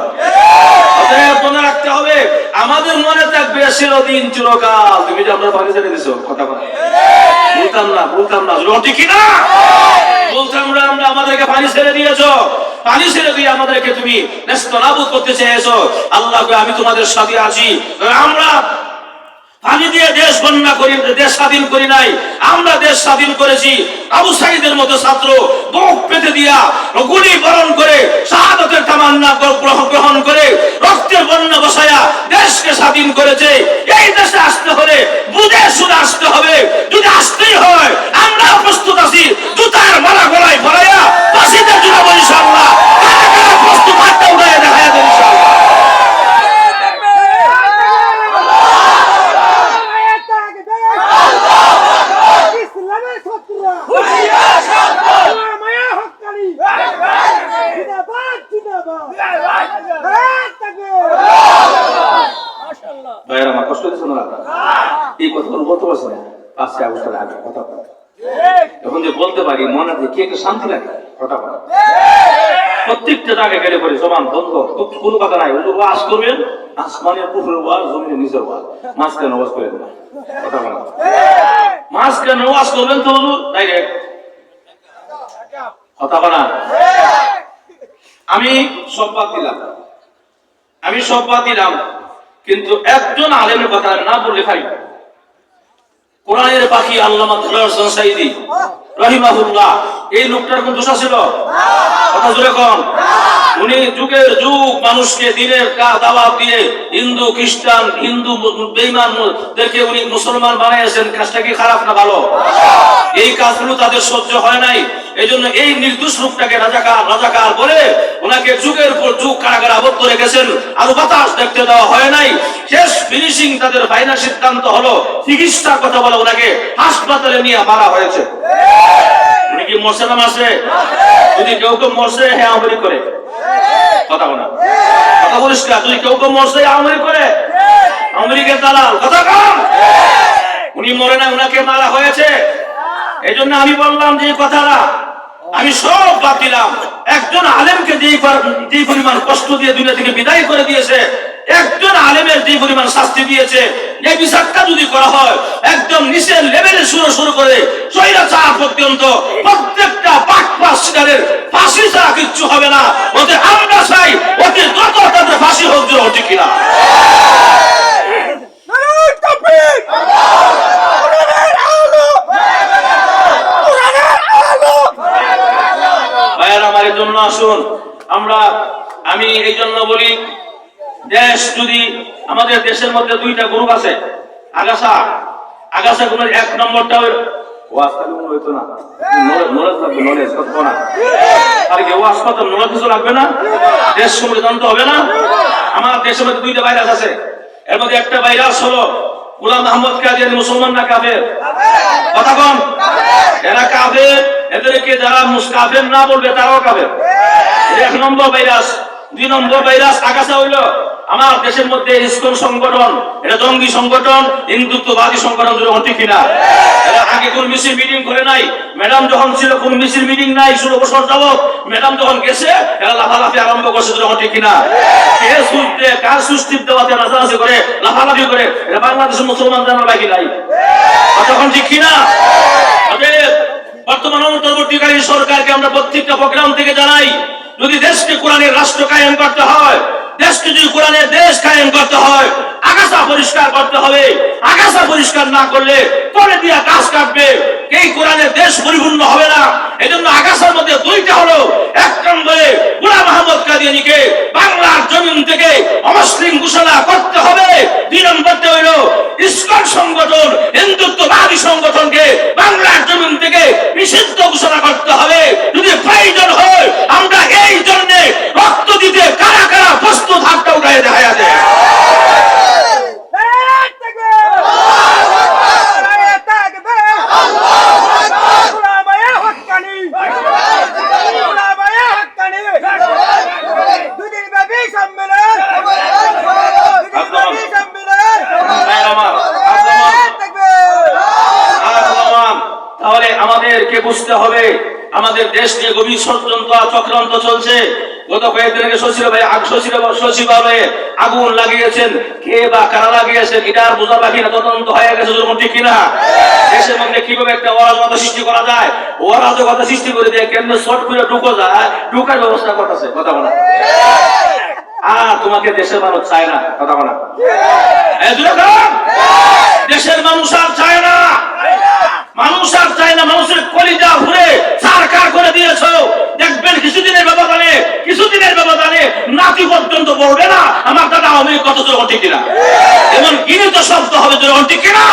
অতএব মনে রাখতে হবে, আমাদের মনে থাকবে চিরদিন চিরকাল তুমি যে আমরা পানি ছেড়ে দিছো, কথা বলা বলতাম না ঠিক কিনা? বলতাম আমরা আমাদেরকে পানি ছেড়ে দিয়েছো, পানি ছেড়ে দিয়ে আমাদেরকে তুমি নেস্তনাবুদ করতে চেয়েছো। আল্লাহ আমি তোমাদের সাথে আছি। আমরা পানি দিয়ে দেশ বন্যা করি, দেশ স্বাধীন করি নাই, আমরা দেশ স্বাধীন করেছি আবু সাঈদের মতো ছাত্র বুক পেতে দিয়া গুলি বরণ করে শাহাদাতের তামান্না গ্রহণ করে রক্তের বন্যা বসায়া দেশকে স্বাধীন করেছে। এই দেশে আসতে হলে বুঝে শুনে আসতে হবে, যদি আসতেই হয় আমরা প্রস্তুত আছি, জুতার মালা গলায় ভরাইয়া ফাঁসিতে ঝুলাবো ইনশাআল্লাহ। কারা কারা প্রস্তুত হাতটা উঠাইয়া দেখাইয়া দেন ইনশাআল্লাহ। কষ্ট দিচ্ছ না, এই কথাগুলো বলতে পারছি না 5 আগস্টের আগে, কথা বলা। এখন যে বলতে পারি মনে কি একটা শান্তি লাগে, কথা বলা। প্রত্যেকটা জায়গায় গেলে পরে সমান বন্ধ, কোনো কথা নাই। ওয়াজ করবেন আসমানের উপরে ওয়াজ, জমিনের নিচের ওয়াজ, মাঝখানে ওয়াজ করেন না, কথা বলা। মাঝখানে ওয়াজ করবেন তো ডাইরেক্ট, কথা বলা। আমি সব বাদ দিলাম, কিন্তু একজন আলেমের কথা না বললে খাই। কোরআনের পাখি আল্লামা দেলোয়ার হোসেন সাঈদী রাহিমাহুল্লাহ, এই লোকটার কোন দোষ ছিল? কথা জোরে কোন। উনি যুগের যুগ মানুষকে দিনের দাওয়াত দিয়ে হিন্দু খ্রিস্টান হিন্দু বেঈমানদেরকে উনি মুসলমান বানিয়েছেন। কাজটা কি খারাপ না ভালো? এই কাজগুলো তাদের সহ্য হয় নাই। এই জন্য এই নির্দোষ লোকটাকে রাজাকার রাজাকার বলে ওনাকে যুগের পর যুগ কারাগারে আবদ্ধ রেখেছেন, আরো বাতাস দেখতে দেওয়া হয় নাই। শেষ ফিনিশিং তাদের ফাইনাল সিদ্ধান্ত হলো চিকিৎসার কথা বলে ওনাকে হাসপাতালে নিয়ে মারা হয়েছে। উনি কি মরছে না মারছে? যদি কেউ কেউ মরছে, হ্যাঁ আমরি করে কথা বলা, কথা বলিস না। যদি কেউ কেউ মরছে আমরি করে, আমরিকে দালাল কথা কম। উনি মরে না, উনাকে মারা হয়েছে। এই জন্য আমি বললাম যে কথাটা আমি সব বাদ দিলাম। একজন আলেমকে যে পরিমাণ কষ্ট দিয়ে দুনিয়া থেকে বিদায় করে দিয়েছে, একজন আলেমের যে পরিমাণ শাস্তি দিয়েছে, এই বিচারটা যদি করা হয় একদম নিচের লেভেলে শুরু করে স্বৈরাচার পর্যন্ত প্রত্যেকটা পাকপাশিকারের ফাঁসি ছাড়া কিচ্ছু হবে না। ওদের আমরা চাই ওদের যত তাদের ফাঁসি হোক, ঠিক কিনা? আমার এই জন্য আসুন আমি এই জন্য বলি, দেশ যদি আমাদের দেশের মধ্যে দুইটা গ্রুপ আছে, আগাছা গ্রুপের এক নম্বরটা হইতো না, লাগবে না, দেশ সম্পর্কে জানতে হবে না। আমার দেশের মধ্যে দুইটা ভাইরাস আছে, এর মধ্যে একটা ভাইরাস হলো গোলাম আহমদ কাদিয়ানী। মুসলমানরা কাফের কথা কম, এরা কাফের, এদেরকে যারা কাফের না বলবে তারাও কাফের। এক নম্বর ভাইরাস। দুই নম্বর ভাইরাস আগাছা হইল আমার দেশের মধ্যে ইসকন সংগঠন, এটা জঙ্গি সংগঠন, হিন্দুত্ববাদী সংগঠন, ঠিক কিনা? এরা আগে কোন মিছিল মিটিং করে নাই, ম্যাডাম যখন ছিল কোন মিছিল মিটিং নাই, 16 বছর যাবত ম্যাডাম যখন গেছে এরা লাফালাফি আরম্ভ করছে, ঠিক কিনা? কে সুস্থ দেয়, কার সুস্থির দেওয়াতে নাচানাচি করে, লাফালাফি করে, এটা বাংলাদেশের মুসলমান জানার বাকি নাই, তখন ঠিক কিনা? বর্তমান অন্তর্বর্তীকালীন সরকারকে আমরা প্রত্যেকটা প্রোগ্রাম থেকে জানাই, যদি দেশকে কোরআনের রাষ্ট্র কায়েম করতে হয়, দেশকে যদি কোরআনের দেশ কায়েম করতে হয়, আগাছা পরিষ্কার করতে হবে। আগাছা পরিষ্কার না করলে পরে দিয়া গাছ কাটবে, এই কোরআনের দেশ পরিপূর্ণ হবে না। এই জন্য আগাছার মধ্যে দুইটা হলো, এক নম্বরে গোলাম আহমদ কাদিয়ানীকে বাংলার জমিন থেকে অমুসলিম ঘোষণা করতে হবে। দুই নম্বরটা হইল ইসকন সংগঠন, হিন্দুত্ববাদী সংগঠনকে বাংলার জমিন থেকে নিষিদ্ধ ঘোষণা করতে হবে। যদি প্রয়োজন হয় আমরা এই জন্য রক্ত দিতে কারা কারা প্রস্তুত, হাতটা উঠায় দেখা যায়। তাহলে আমাদেরকে বুঝতে হবে আমাদের দেশ নিয়ে গভীর ষড়যন্ত্র চক্রান্ত চলছে। গত কয়েকদিন আগে সচিবালয়ে আগুন লাগিয়েছেন, কে বা কারা লাগিয়েছেন এটা আর বোঝা বাকি না, তদন্ত হয়ে গেছে, ঠিক কিনা? দেশের মধ্যে কিভাবে একটা অরাজকতা সৃষ্টি করা যায়, অরাজকতা সৃষ্টি করে দিয়ে কেমনে শর্ট করে ঢুকো যায়, ঢুকার ব্যবস্থা করতেছে, কথা বলা। আর তোমাকে দেশের মানুষ চায় না, কথা বলা। দেশের মানুষ আর চায় না, মানুষ আর চায় না, মানুষের কলিজা ঘুরে সরকার করে দিয়েছ। দেখবেন কিছুদিনের ব্যবধানে নাতি পর্যন্ত বলবে না আমার দাদা আমি কত জোর, ঠিক কিনা? এমন গিনিত শব্দ হবে, ঠিক কিনা?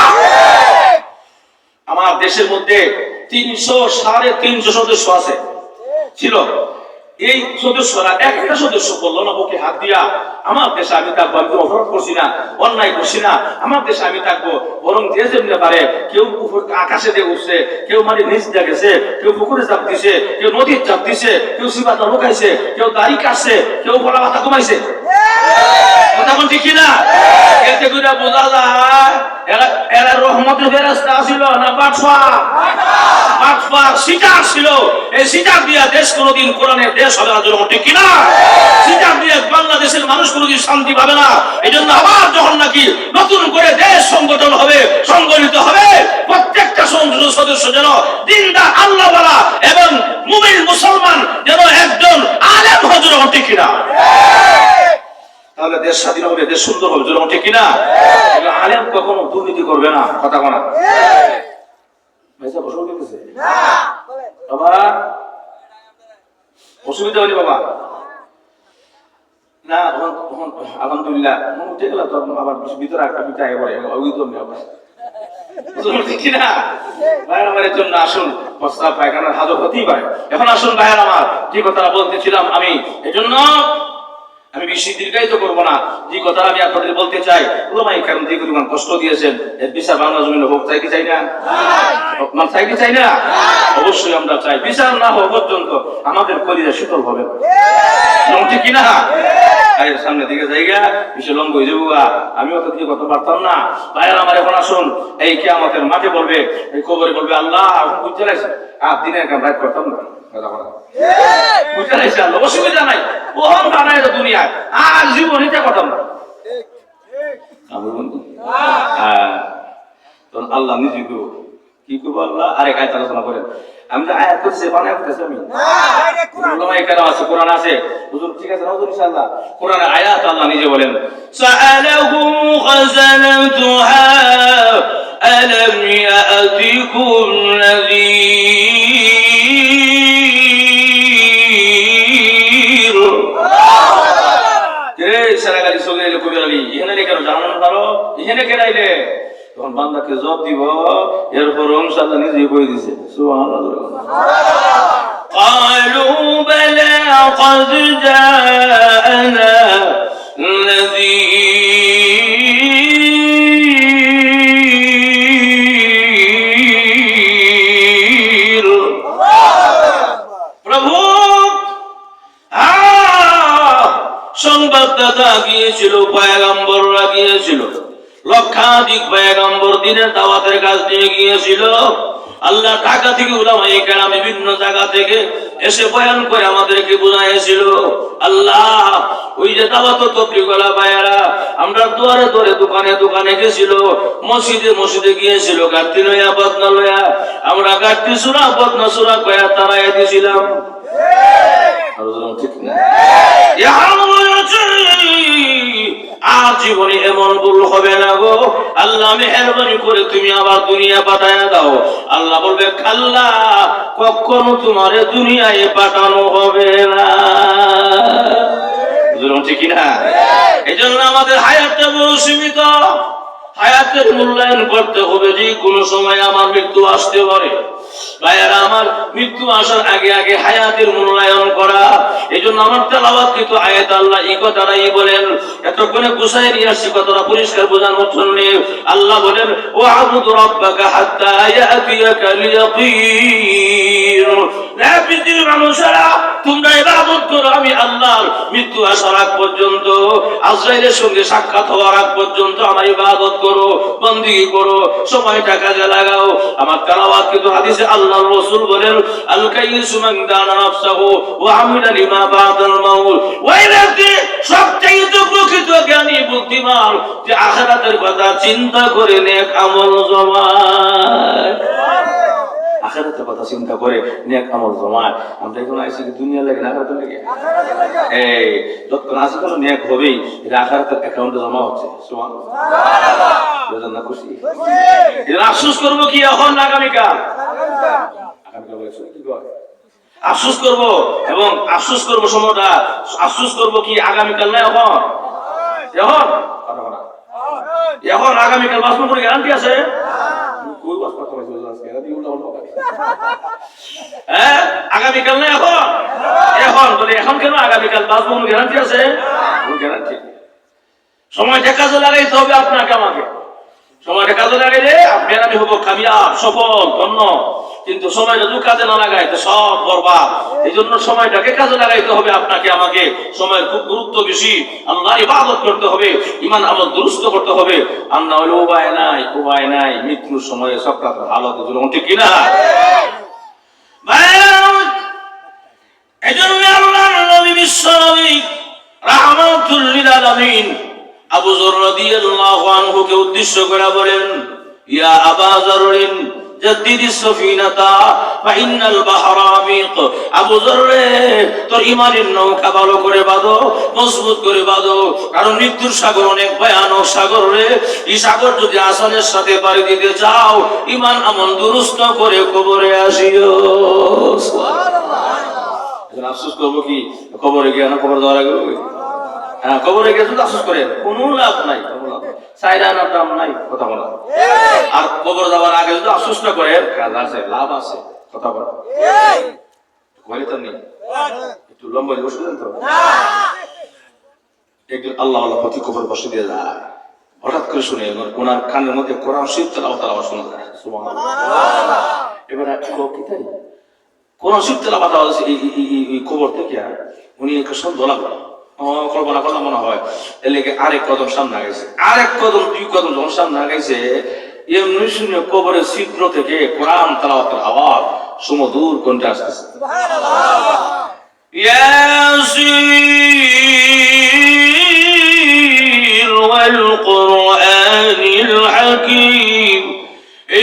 আমার দেশের মধ্যে 300-350 সদস্য আছে ছিল। এই সদস্যরা একটা সদস্য বললো না বুকে হাত দিয়া আমার দেশে আমি থাকবো, আমি কোনো অপরাধ করছি না, অন্যায় করছি না, আমার দেশে আমি থাকবো। বরং যে যেমনি পারে, কেউ আকাশে দিয়ে উঠছে, কেউ মাটি নিচ দিয়ে গেছে, কেউ পুকুরে চাপ দিছে, কেউ নদীর চাপ দিছে, কেউ সিবাতা লুকাইছে, কেউ দাড়ি কাটছে, কেউ বলা মাথা কমাইছে, কথা বল, ঠিক কিনা? এতে করে বোঝা যায় এরা রহমতের ফেরেশতা ছিল না বাটফা সিটার ছিল। এই সিটার দিয়া দেশ কোনোদিন কোরআনের দেশ হবে না, ঠিক কিনা? সিটার দিয়ে বাংলাদেশের মানুষ কোনোদিন শান্তি পাবে না। এই জন্য আবার যখন নাকি নতুন করে দেশ সংগঠন হবে, সংগঠিত হবে, প্রত্যেকটা সংসদ সদস্য যেন দিনদার আল্লাহওয়ালা এবং মুমিন মুসলমান যেন একজন আলেম হয়, ঠিক কিনা? তাহলে দেশ স্বাধীন হবে, দেশ সুন্দর হবে, ঠিক কিনা? আলেম কখনো দুর্নীতি করবে না, কথা বলা। বাবা অসুবিধা হয়নি বাবা? না আলহামদুলিল্লাহ উঠে গেল, তখন আবার ভিতরে একটা পিঠা এবারে ঠিক কিনা? ভাই আমার জন্য আসুন। প্রস্তাব পায়খানার হাজত হতেই পারে। এখন আসুন ভাইয়ের আমার, যে কথাটা বলতেছিলাম আমি, এজন্য আমি বেশি দীর্ঘায়িত করবো না। যে কথা আমি আপনাদের বলতে চাই, ওলামায়ে কেরাম যে পরিমাণ কষ্ট দিয়েছেন, এর বিচার বাংলা জমিনে হোক, চাই কি চাই না? চাই কি চাই না? অবশ্যই আমরা চাই। বিচার না হওয়া পর্যন্ত আমাদের কলিজা শীতল হবে না, ঠিক কিনা? সামনে দিকে জায়গা বিশাল লম্ব হয়ে যাবো। আমিও তো দিয়ে কথা পারতাম না। ভাইয়ের আমার, এখন আসুন, এই কিয়ামতের মাঠে বলবে, এই কবরে বলবে, আল্লাহ বুঝতে লাগছে আর দিনের কাম রাত করতাম না, বুঝতে লাগছে আল্লাহ, অসুবিধা নাই, ওহন বানায় দুনিয়ায় আর জীবন এটা করতাম না। তখন আল্লাহ নিজে কি করবো, আল্লাহ আরেক আয়াত আলোচনা করেন। আমি যে আয়াত করছি বানায় করতেছি আমি, ওলামায়ে কেরাম আছে, কোরআন আছে, হুজুর ঠিক আছে না হুজুর? ইনশাআল্লাহ কোরআনে আয়াত আল্লাহ নিজে বলেন, সাআলাহু খাযানাতুহা আলাম ইয়াতিকুম নাযীর। এই সারাগালি সগেলে কবিরালি এখানে কেন জানানো পারো, এখানে কেন আইলে? তখন বান্দাকে জবাব দিব, এরপর ইনশাআল্লাহ নিজে বই দিছে সুবহানাল্লাহ। قالوا بلى قد جاءنا نذير। প্রভু সংবাদদাতা গিয়েছিল, পয়গম্বররা গিয়েছিল, লক্ষাধিক পয়গম্বর দিনের দাওয়াতের কাজ নিয়ে গিয়েছিল। আল্লাহ ঢাকা থেকে উলামায়ে কেরাম বিভিন্ন জায়গা থেকে এসে বয়ান করে আমাদেরকে বুঝাইছিল। আল্লাহ ওই যে দাওয়াত তবলিগওয়ালা ভাইয়েরা, আমরা দুয়ারে দুয়ারে দোকানে দোকানে গেছিল, মসজিদে মসজিদে গিয়েছিল, গাঁটটি লইয়া বদনা লইয়া, আমরা গাঁটটি সুরা বদনা সুরা কয়া তারাই দিয়েছিলাম। ঠিক না? আর জীবনে এমন ভুল হবে না গো, আল্লাহ মেহেরবানি করে তুমি আবার দুনিয়া পাঠায়া দাও। আল্লাহ বলবে, খাল্লা কখনো তোমারে দুনিয়ায় পাঠানো হবে না। ঠিক না? এই জন্য আমাদের হায়াতটা বড় সীমিত, হায়াতের মূল্যায়ন করতে হবে। যে কোনো সময় আমার মৃত্যু আসতে পারে। ভাইয়ারা আমার, মৃত্যু আসার আগে আগে হায়াতের মূল্যায়ন করা। এই জন্য আমার তেলাওয়াত কিন্তু আয়াত আল্লাহ এই কথাটাই বলেন। এতক্ষণে গুছাই নিয়ে আসছি কথাটা পরিষ্কার বোঝানোর জন্য। আল্লাহ বলেন, ও আবুদু রাব্বাকা হাত্তা ইয়াতিয়াকাল ইয়াকিন। পৃথিবীর মানুষেরা, তোমরা ইবাদত করো আমি আল্লাহর, মৃত্যু আসার আগ পর্যন্ত, আজরাইলের সঙ্গে সাক্ষাৎ হওয়ার আগ পর্যন্ত আমার ইবাদত করো, বন্দেগী করো, সময়টা কাজে লাগাও। আমার তেলাওয়াত কিন্তু হাদিসে আল্লাহর রাসূল বলেন, আল কাইয়িসু মান দানা নাফসাহু ওয়া আমিলা লিমা বাদাল মাউত। ওই ব্যক্তি সবচেয়ে প্রকৃত জ্ঞানী বুদ্ধিমান, যে আখিরাতের কথা চিন্তা করে নেক আমল জমায়। আখিরাতের কথা চিন্তা করে নেক আমল জমায়। আমরা এখন আইছি কি দুনিয়া লাগে না আখিরাত লাগে? এই যতক্ষণ আছে কোনো নেক হবেই, এটা আখিরাতের অ্যাকাউন্টে জমা হচ্ছে। সুবহানাল্লাহ, বুঝলেন না? খুশি? এটা আফসোস করবো কি এখন আগামীকাল? আগামীকাল বলেছে কি করে আফসোস করব, এবং আফসোস করব সময়টা, আফসোস করব কি আগামীকাল না এখন? এখন এখন আগামীকাল বাঁচবো কোনো গ্যারান্টি আছে? আগামীকাল না এখন? এখন বলে এখন কেন আগামীকাল বাঁচবো কোনো গ্যারান্টি আছে? গ্যারান্টি। সময়টা কাজে লাগাইতে হবে আপনাকে আমাকে। সময়টা কাজে লাগাইলে আপনি আমি হবো কামিয়াব, সফল, ধন্য। কিন্তু সময়টা যদি কাজে না লাগাই তো সব বরবাদ। এই জন্য সময়টাকে কাজে লাগাইতে হবে আপনাকে আমাকে। সময়ের খুব গুরুত্ব বেশি। আল্লাহর ইবাদত করতে হবে, ঈমান আমল দুরুস্ত করতে হবে। আর না হলে উপায় নাই, উপায় নাই। মৃত্যুর সময়ে সক্রাতের হালত, ঠিক কিনা? এই জন্য আল্লাহর নবী বিশ্বনবী রাহমাতুল লিল আলামিন আবু যর রাদিয়াল্লাহু আনহুকে উদ্দেশ্য করে বলেন, ইয়া আবা যররিন জাদ্দিদিস সফিনাতা ফা ইন্নাল বাহরা আমিক। আবু যর রে, তোর ঈমানের নৌকা ভালো করে বাঁধো, মজবুত করে বাঁধো, কারণ মৃত্যুর সাগর অনেক ভয়ানক সাগর রে। এই সাগর যদি আসানের সাথে পাড়ি দিতে চাও, ঈমান আমল দুরুস্ত করে কবরে আসিও। সুবহানাল্লাহ। আফসোস করবো কি কবরে গিয়ে না? কবর দেওয়ার আগে হ্যাঁ, কবরে গিয়ে যদি আফসোস করে কোনো লাভ নাই, কোনো লাভ নাই, চাইরানার দাম নাই, কথা বলা। আর কবর দেওয়ার আগে যদি আফসোস না করে, কাজ আছে, লাভ আছে। কথা বল বলে তো নেই একটু লম্বা বসে দেন তো একদিন আল্লাহ আল্লাহ প্রতি কবর বসে দিয়ে যায় হঠাৎ করে শুনে ওনার কানের মধ্যে কোরআন শরীফ তেলাওয়াত শোনা যায় সুবহানাল্লাহ এবারে কি তাই কোরআন শরীফ তেলাওয়াত এই কবর থেকে উনি একটা সন্দেহ লাগলো কল্পনা করলাম মনে হয় এর লেগে আরেক কদম সামনে গেছে আরেক কদম দুই কদম যখন সামনে গেছে এমনি শুনে কবরের ছিদ্র থেকে কোরআন তেলাওয়াতের আওয়াজ সুমধুর কণ্ঠে আসতেছে সুবহানাল্লাহ ইয়াসিন ওয়াল কুরআনিল হাকীম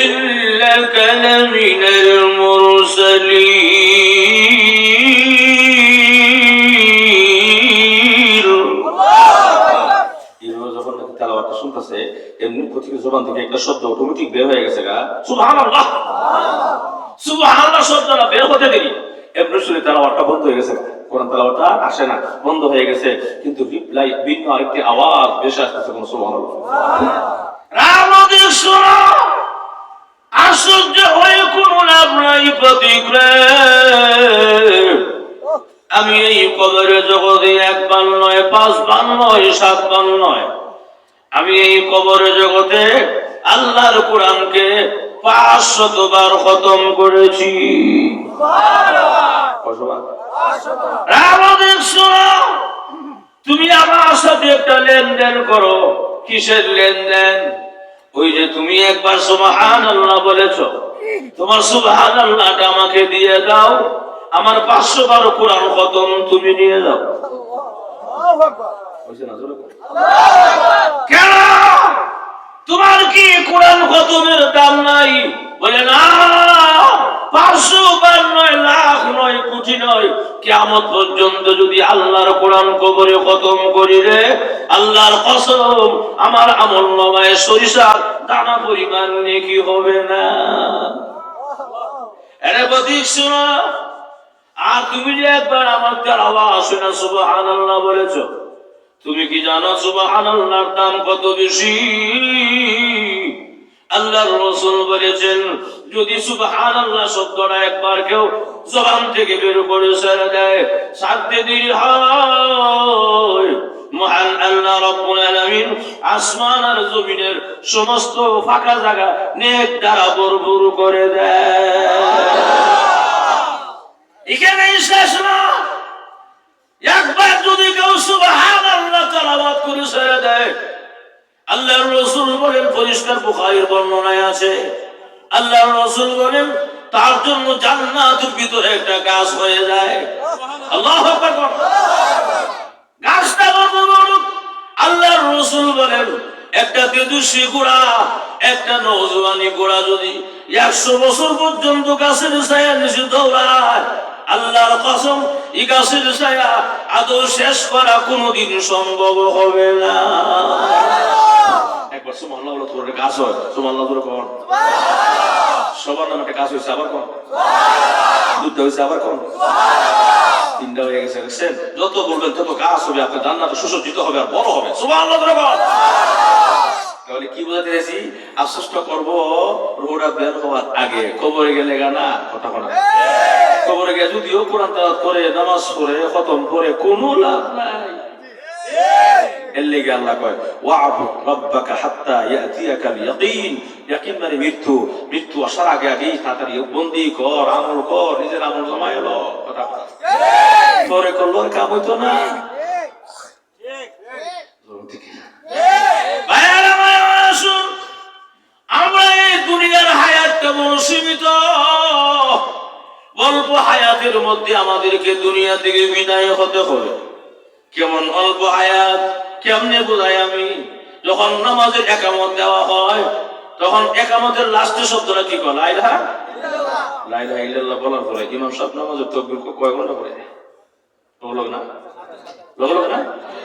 ইন্নাকা লামিনাল মুরসালিন এই যখন তেলাওয়াত শুনতেছে এমনি প্রতিটি জবান থেকে একটা শব্দ অটোমেটিক বের হয়ে গেছে গা সুবহানাল্লাহ সুবহানাল্লাহ শব্দটা বের হতে দেরি এমনি শুনে তেলাওয়াতটা বন্ধ হয়ে গেছে কোরআন তেলাওয়াতটা আসে না বন্ধ হয়ে গেছে কিন্তু রিপ্লাই ভিন্ন আরেকটি আওয়াজ ভেসে আসতেছে কোন সুবহানাল্লাহ রামদের শোনো আশ্চর্য হয়ে কোন লাভ নাই প্রতিক্রিয়া আমি এই কবরের জগতে একবার নয় পাঁচবার নয় সাতবার নয় আমি এই কবরের জগতে আল্লাহর কোরআনকে 500 বার খতম করেছি তুমি আমার সাথে একটা লেনদেন করো কিসের লেনদেন ওই যে তুমি একবার সুবহানাল্লাহ বলেছো তোমার সুবহানাল্লাহটা আমাকে দিয়ে দাও আমার 500 বার কোরআন খতম তুমি নিয়ে যাও কেন তোমার কি কোরআন খতমের দাম নাই বলে না 500 বার নয় লাখ নয় কোটি নয় কিয়ামত পর্যন্ত যদি আল্লাহর কোরআন কবরে খতম করি রে আল্লাহর কসম আমার আমলনামায় সরিষার দানা পরিমাণ নেকি হবে না আরে প্রতীক শোনো আর তুমি যে একবার আমার তেলাওয়াত শুনে সুবহানাল্লাহ বলেছো তুমি কি জানো সুবহানাল্লাহর দাম কত বেশি আল্লাহর রাসূল বলেছেন যদি সুবহানাল্লাহ শব্দটা একবার কেউ জবান থেকে বের করে ছেড়ে দেয় সাথে দেরি হয় মহান আল্লাহ রাব্বুল আলামিন আসমান আর জমিনের সমস্ত ফাঁকা জায়গা নেক দ্বারা ভরপুর করে দেয় এখানে শেষ না একবার যদি কেউ সুবহানাল্লাহ তেলাওয়াত করে ছেড়ে দেয় আল্লাহর রাসূল বলেন পরিষ্কার বুখারীর বর্ণনায় আছে আল্লাহর রাসূল বলেন তার জন্য জান্নাতের ভিতরে একটা গাছ হয়ে যায় আল্লাহু আকবার গাছটা বড় বড় আল্লাহর রাসূল বলেন একটা তেজস্বী ঘোড়া একটা নওজোয়ানি ঘোড়া যদি 100 বছর পর্যন্ত গাছের ছায়া নিচে দৌড়ায় আল্লাহর কসম এই গাছের ছায়া আদৌ শেষ করা কোনোদিন সম্ভব হবে না একবার সুবহানাল্লাহ বলো তোর গাছ হয় সুবহানাল্লাহ বলো কোন সবার নামে একটা গাছ হয়েছে আবার কোন দুধ হয়েছে আবার কোন তিনটা হয়ে গেছে দেখছেন যত বলবেন তত গাছ হবে আপনার জান্নাতে সুসজ্জিত হবে আর বড় হবে সুবহানাল্লাহ বলো তাহলে কি বোঝাতে চাইছি আফসোসটা করবো রোহটা বের হওয়ার আগে কবরে গেলে গানা কথা বলা কবরে গিয়ে যদিও কোরআন তেলাওয়াত করে নামাজ পড়ে খতম করে কোনো লাভ নাই এর লেগে আল্লাহ কয় ওয়া'বুদ রাব্বাকা হাত্তা ইয়াতিয়াকাল ইয়াকিন ইয়াকিন মানে মৃত্যু আসার আগে আগেই তাড়াতাড়ি বন্দি কর আমল কর নিজের আমল জমায় লো কথা বলা পরে করলো কাম হইতো না ঠিক আমরা এই দুনিয়ার হায়াতটা বড় সীমিত অল্প হায়াতের মধ্যে আমাদেরকে দুনিয়া থেকে বিদায় হতে হবে কেমন অল্প হায়াত কেমনে বোঝাই আমি যখন নামাজের একামত দেওয়া হয় তখন একামতের লাস্টের শব্দটা কি কয় লা ইলাহা ইল্লাল্লাহ বলার পরে ইমাম সাহেব নামাজের তাকবীর কয় ঘন্টা পড়ে লোক না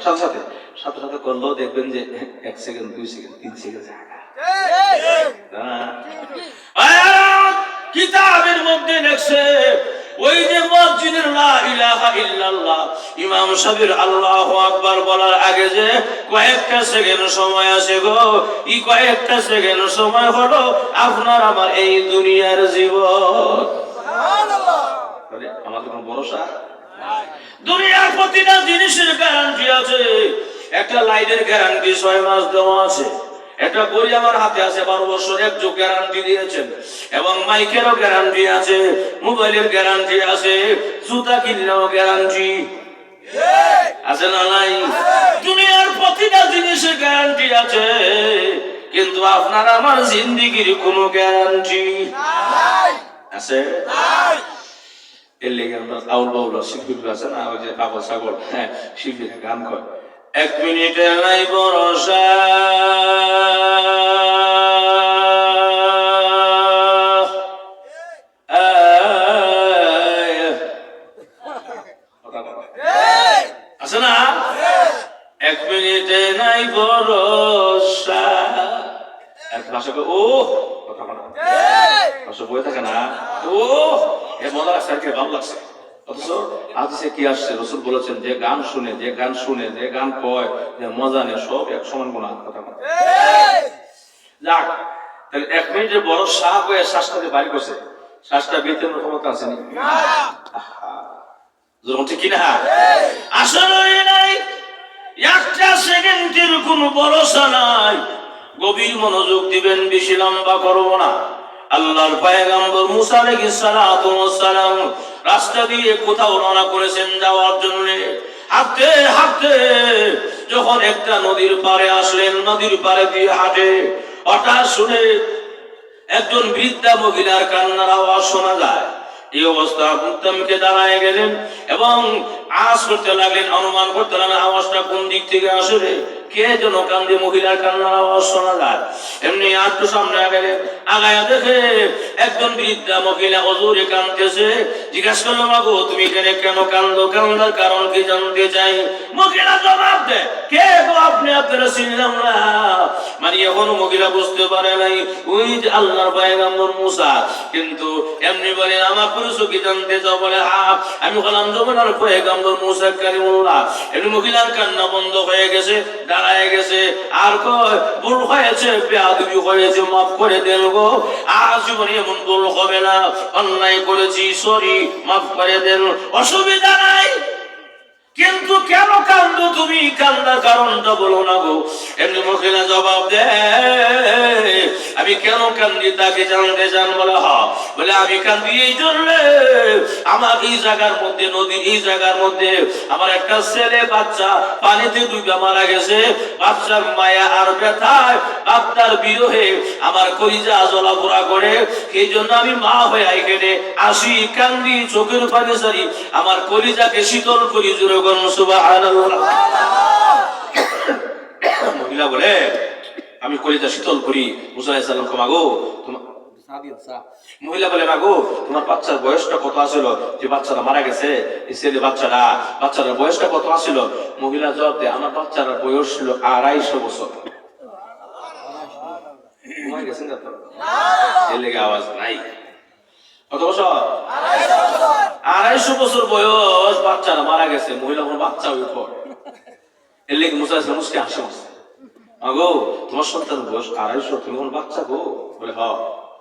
সাথে সাথে করলেও দেখবেন যে 1 সেকেন্ড 2 সেকেন্ড 3 সেকেন্ড কিতাবের মধ্যে লেখছে ওই যে মসজিদের লা ইলাহা ইল্লাল্লাহ ইমাম সাহেবের আল্লাহু আকবার বলার আগে যে কয়েকটা সেকেন্ড সময় আছে গো এই কয়েকটা সেকেন্ড সময় হলো আপনার আমার এই দুনিয়ার জীবন তাহলে আমাদের কোনো ভরসা দুনিয়ার প্রতিটা জিনিসের গ্যারান্টি আছে। একটা লাইটের গ্যারান্টি 6 মাস দেওয়া আছে, একটা ঘড়ি আমার হাতে আছে 12 বছর একটু গ্যারান্টি দিয়েছেন, এবং মাইকেরও গ্যারান্টি আছে, মোবাইলের গ্যারান্টি আছে, জুতা কিনলেও গ্যারান্টি আছে না নাই? দুনিয়ার প্রতিটা জিনিসের গ্যারান্টি আছে, কিন্তু আপনার আমার জিন্দেগির কোনো গ্যারান্টি আছে? এর লেগে আমরা আউল বাউল শিল্পী আছে না, ওই যে পাগল ছাগল, হ্যাঁ শিল্পীরা গান করে, 1 মিনিটে নাই ভরসা, আছে না? 1 মিনিটে নাই ভরসা, এক ভাষা ও কথা বলা ভাষা বই থাকে না, ও এ মজা লাগছে, আর কি ভালো লাগছে। অথচ হাদিসে কি আসছে, রাসূল বলেছেন যে গান শুনে যে গান কয়, যে মজা নেই, সব এক সমান গুনাহ। কথা বলা যাক, তাহলে 1 মিনিটের বড় শাহ হয়ে শ্বাসটাকে বাড়ি করছে, শ্বাসটা বেতের ক্ষমতা আছে না? যখন ঠিক কিনা আসলে নাই, একটা সেকেন্ডের কোনো ভরসা নাই। গভীর মনোযোগ দিবেন, বেশি লম্বা করবো না। আল্লাহর পয়গম্বর মুসা আলাইহিস সালাতু ওয়াস সালাম রাস্তা দিয়ে কোথাও রওনা করেছেন যাওয়ার জন্য। হাঁটতে হাঁটতে যখন একটা নদীর পাড়ে আসলেন, নদীর পাড়ে দিয়ে হাঁটে, হঠাৎ শুনে একজন বৃদ্ধা মহিলার কান্নার আওয়াজ শোনা যায়। এই অবস্থা মুত্তামকে দাঁড়ায় গেলেন এবং আওয়াজ করতে লাগলেন, অনুমান করতে লাগলেন আওয়াজটা কোন দিক থেকে আসে, কে যেন কান্দে, মহিলার কান্নার আওয়াজ শোনা যায়। এমনি একটু সামনে গেলেন, আগায়া দেখে একজন বৃদ্ধা মহিলা অজুরে কাঁদতেছে। জিজ্ঞাসা করলো, মাগো তুমি এখানে কেন কান্দো, কান্দার কারণ কি জানতে চাই। মহিলা জবাব দেয়, কে গো আপনি, আপনারা চিনলাম না। মানে এখনো মহিলা বুঝতে পারে নাই ওই যে আল্লাহর পয়গম্বর মুসা। কিন্তু এমনি বলে, আমার পরিচয় কি জানতে চাও? বলে হ্যাঁ, আমি হলাম জমানার পয়গম্বর মুসা কালিমুল্লাহ। এমনি মহিলার কান্না বন্ধ হয়ে গেছে, দাঁড়ায় গেছে, আর কয় ভুল হয়েছে, বেয়াদবি হয়েছে, মাফ করে দেন গো, আর জীবনে এমন ভুল হবে না, অন্যায় করেছি, সরি, মাফ করে দেন, অসুবিধা নাই। কিন্তু কেন কান্দো তুমি, কান্দার কারণটা বলো না গো। এমনি মহিলা জবাব দেয়, আমি কেন কান্দি তাকে জানতে চান? বলে হ্যাঁ। বলে আমি কান্দি এই জন্য, আমার এই জায়গার মধ্যে, নদীর এই জায়গার মধ্যে আমার একটা ছেলে বাচ্চা পানিতে ডুবে মারা গেছে। বাচ্চার মায়া আর ব্যথায়, বাচ্চার বিরহে আমার কলিজা জ্বলাপোড়া করে, সেই জন্য আমি মা হয়ে এখানে আসি, কান্দি, চোখের পানি সারি, আমার কলিজাকে শীতল করি। জোরে করুন সুবহানাল্লাহ। মহিলা বলে, আমি কলিজা শীতল করি। মুসা আলাইহিস সালাম মাগো, মহিলা বলে, মাগো তোমার বাচ্চার বয়সটা কত আছিল যে বাচ্চাটা মারা গেছে? এই ছেলে বাচ্চাটার বয়সটা কত আছিল? মহিলা জবাব দেয়, আমার বাচ্চার বয়স ছিল 250 বছর। গেছেন না তো, এর লেগে আওয়াজ নাই। কত বছর? 250 বছর বয়স, বাচ্চারা মারা গেছে। মহিলা কোনো বাচ্চা ওই পর, এর লেগে মুসা আলাইহিস সালাম মুসকে হাসে, মাগো তোমার সন্তানের বয়স 250, তুমি কোনো বাচ্চা গো? বলে হ্যাঁ।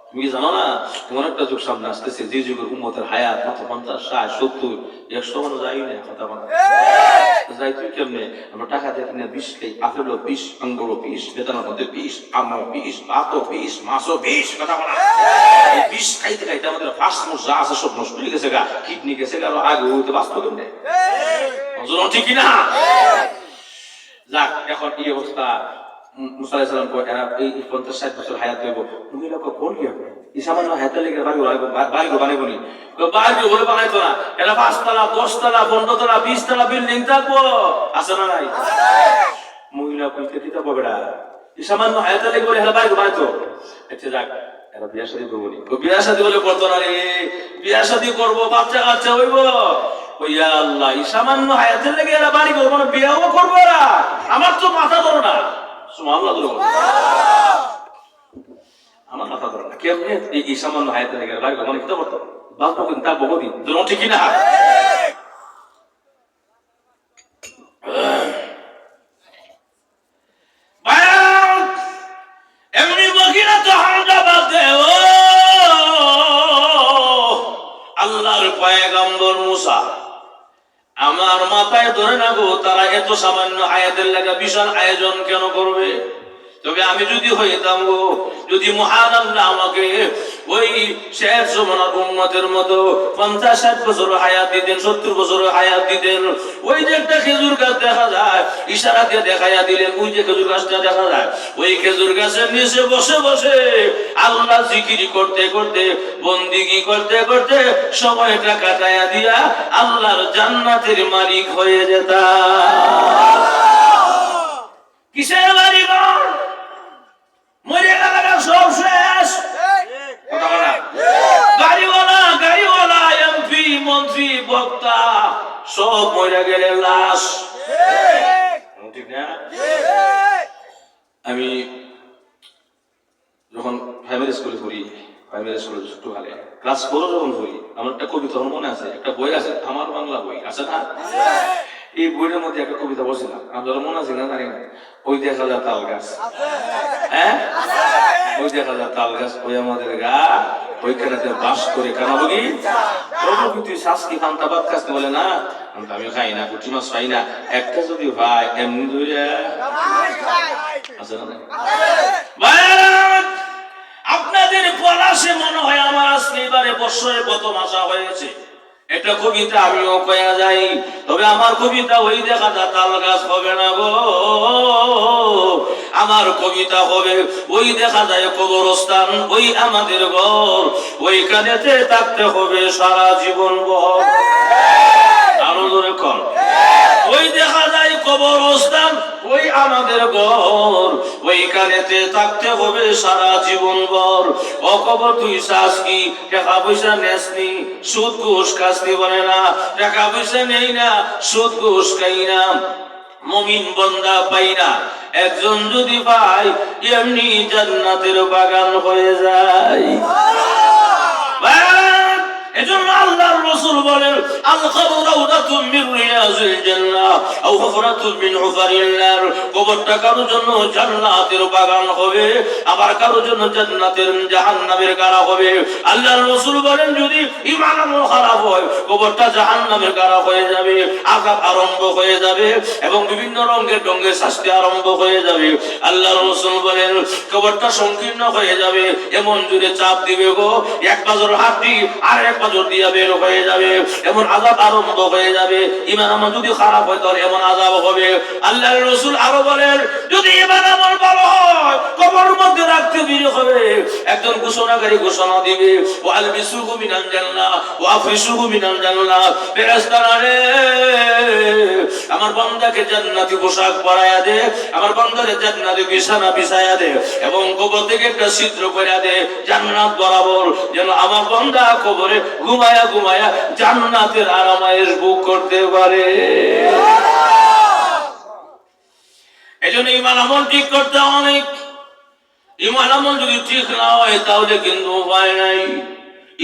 তুমি কি জানো না, তোমার একটা যুগ সামনে আসতেছে, যে যুগের উম্মতের হায়াত মাত্র 50, 60, 70, 100 মানে যাই না। কথা বলা যাই তুই কেমনে? আমরা টাকা দিয়ে কিনে 20 খাই, আপেলও 20, আঙ্গুরও 20, বেদানার মধ্যে 20, আমও 20, ভাতও 20, মাছও 20। কথা বলা 20 খাইতে খাইতে আমাদের ফার্স্ট মোট যা আছে সব নষ্ট হয়ে গেছে গা, কিডনি গেছে গা, আগে হইতে বাঁচতো কেমনে? ঠিক কিনা? যাক, এখন এই অবস্থা। মুসা আলাইহিস সালাম কয়, এরা এই 50-60 বছর হায়াত হইব। মহিলা কয়, কোন কি হবে? এই সামান্য হায়াতের লেগে বাড়ি বানাইব নি? বাড়ি বলে বানাইতো না, এরা 5 তলা, 10 তলা, 15 তলা, 20 তলা বিল্ডিং থাকবো, আছে না নাই? মহিলা কইতে দিতে পারবে না, এই সামান্য হায়াতের লেগে বলে এরা বাড়ি বানাইতো। আচ্ছা যাক, এরা বিয়া শাদী করবো নি? বিয়া শাদী বলে করতো না রে, বিয়া শাদী করবো, বাচ্চা কাচ্চা হইব। ওইয়া আল্লাহ, এই সামান্য হায়াতের লেগে এরা বাড়ি করবো না, বিয়াও করবো এরা? আমার তো মাথা ধরো না। আমার মাথা ধরে না, কেমনে এই সামান্য হায়াতে লেগে বাড়ি করবো? মানে কি করতো, বাঁচবো কিন্তু তার বহুদিন। ঠিক না? এমনি মহিলা তখন জবাব দেয়, ও আল্লাহর পয়গম্বর আমার মাথায় ধরে না গো, তারা এত সামান্য আয়াতের লাগা বিশাল আয়োজন কেন করবে? তবে আমি যদি হইতাম গো, যদি মহান আল্লাহ আমাকে ওই শেষ জমানার উম্মতের মতো 50-60 বছর হায়াত দিতেন, 70 বছর হায়াত দিতেন, ওই যে একটা খেজুর গাছ দেখা যায়, ইশারা দিয়ে দেখাইয়া দিলেন, ওই যে খেজুর গাছটা দেখা যায়, ওই খেজুর গাছের নিচে বসে বসে আল্লাহ জিকির করতে করতে, বন্দিগি করতে করতে সময়টা কাটাইয়া দিয়া আল্লাহর জান্নাতের মালিক হয়ে যেতাম। কিসের মালিক? মরে গেলে সব শেষ। গাড়িওয়ালা এমপি মন্ত্রী বক্তা সব মরে গেলে লাশ। ঠিক না? আমি যখন প্রাইমারি স্কুলে পড়ি, প্রাইমারি স্কুলে ছোটকালে ক্লাস 4 যখন পড়ি, আমার একটা কবিতা মনে আছে, একটা বই আছে, আমার বাংলা বই আছে না, এই বইয়ের মধ্যে একটা কবিতা বলছিলাম, আপনারা মনে আছে না জানি না, ওই দেখা যায় তাল গাছ, হ্যাঁ ওই দেখা যায় তাল গাছ, ওই আমাদের গা, ওইখানে বাস করে কানাবগি তুই শাস্তি খান্তা বাদ কাজতে বলে না, আমি খাই না, পুঁটি মাছ খাই না, একটা যদি ভাই এমনি আছে না। আপনাদের পলাশে মনে হয় আমার আজকে এবারে বছরে প্রথম আসা হয়েছে। একটা কবিতা আমিও কয়া যাই, তবে আমার কবিতা ওই দেখা যায় তাল গাছ হবে না গো, আমার কবিতা হবে ওই দেখা যায় কবরস্থান, ওই আমাদের ঘর, ওইখানেতে থাকতে হবে সারা জীবন ভর। আরো জোরে কর। ওই দেখা যায় কবরস্থান, ওই আমাদের ঘর, ওইখানেতে থাকতে হবে সারা জীবন ভর। ও কবর তুই চাস কি, টাকা পয়সা নেসনি, সুদ ঘুষ খাসনি বলে না, টাকা পয়সা নেই না, সুদ ঘুষ খাই না, মুমিন বান্দা পাই না, একজন যদি পাই এমনি জান্নাতের বাগান হয়ে যায়। এজন্য আল্লাহর রাসূল বলেন, আল কবর রাউদাতুম মিন রিয়াজিল জান্নাহ আও হুফরাতুম মিন হুফারিন নার। কবরটা কারোর জন্য জান্নাতের বাগান হবে, আবার কারোর জন্য জান্নাতের জাহান্নামের গাড়া হবে। আল্লাহর রাসূল বলেন, যদি ঈমান আমল খারাপ হয় কবরটা জাহান্নামের গাড়া হয়ে যাবে, আযাব আরম্ভ হয়ে যাবে এবং বিভিন্ন রঙের ঢঙ্গে শাস্তি আরম্ভ হয়ে যাবে। আল্লাহর রাসূল বলেন, কবরটা সংকীর্ণ হয়ে যাবে, এমন জোরে চাপ দিবে গো, এক বাজর হাড্ডি আর এক বাজর দিয়া বের হয়ে যাবে, এমন আযাব আরম্ভ হয়ে যাবে। ঈমান আমল যদি খারাপ হয় তাহলে এমন আযাব হবে। আল্লাহর রাসূল আরো বলেন, যদি ঈমান আমল ভালো হয় কবরের মধ্যে রাখতে দেরি হবে, একজন ঘোষণাকারী ঘোষণা দিবে, ওয়ালবিসুহু মিনাল জান্নাহ ওয়া আফরিসুহু মিনাল জান্নাহ। ফেরেশতারা রে, আমার বান্দাকে জান্নাতি পোশাক পরায়া দে, আমার বান্দাকে জান্নাতি বিছানা বিছায়া দে এবং কবর থেকে একটা ছিদ্র কইরা দে জান্নাত বরাবর, যেন আমার বান্দা কবরে ঘুমায়া ঘুমায়া জান্নাতের আরামায়েশ ভোগ করতে পারে। এজন্য ঈমান আমল ঠিক করতে অনেক, ঈমান আমল যদি ঠিক না হয় তাহলে কিন্তু উপায় নাই।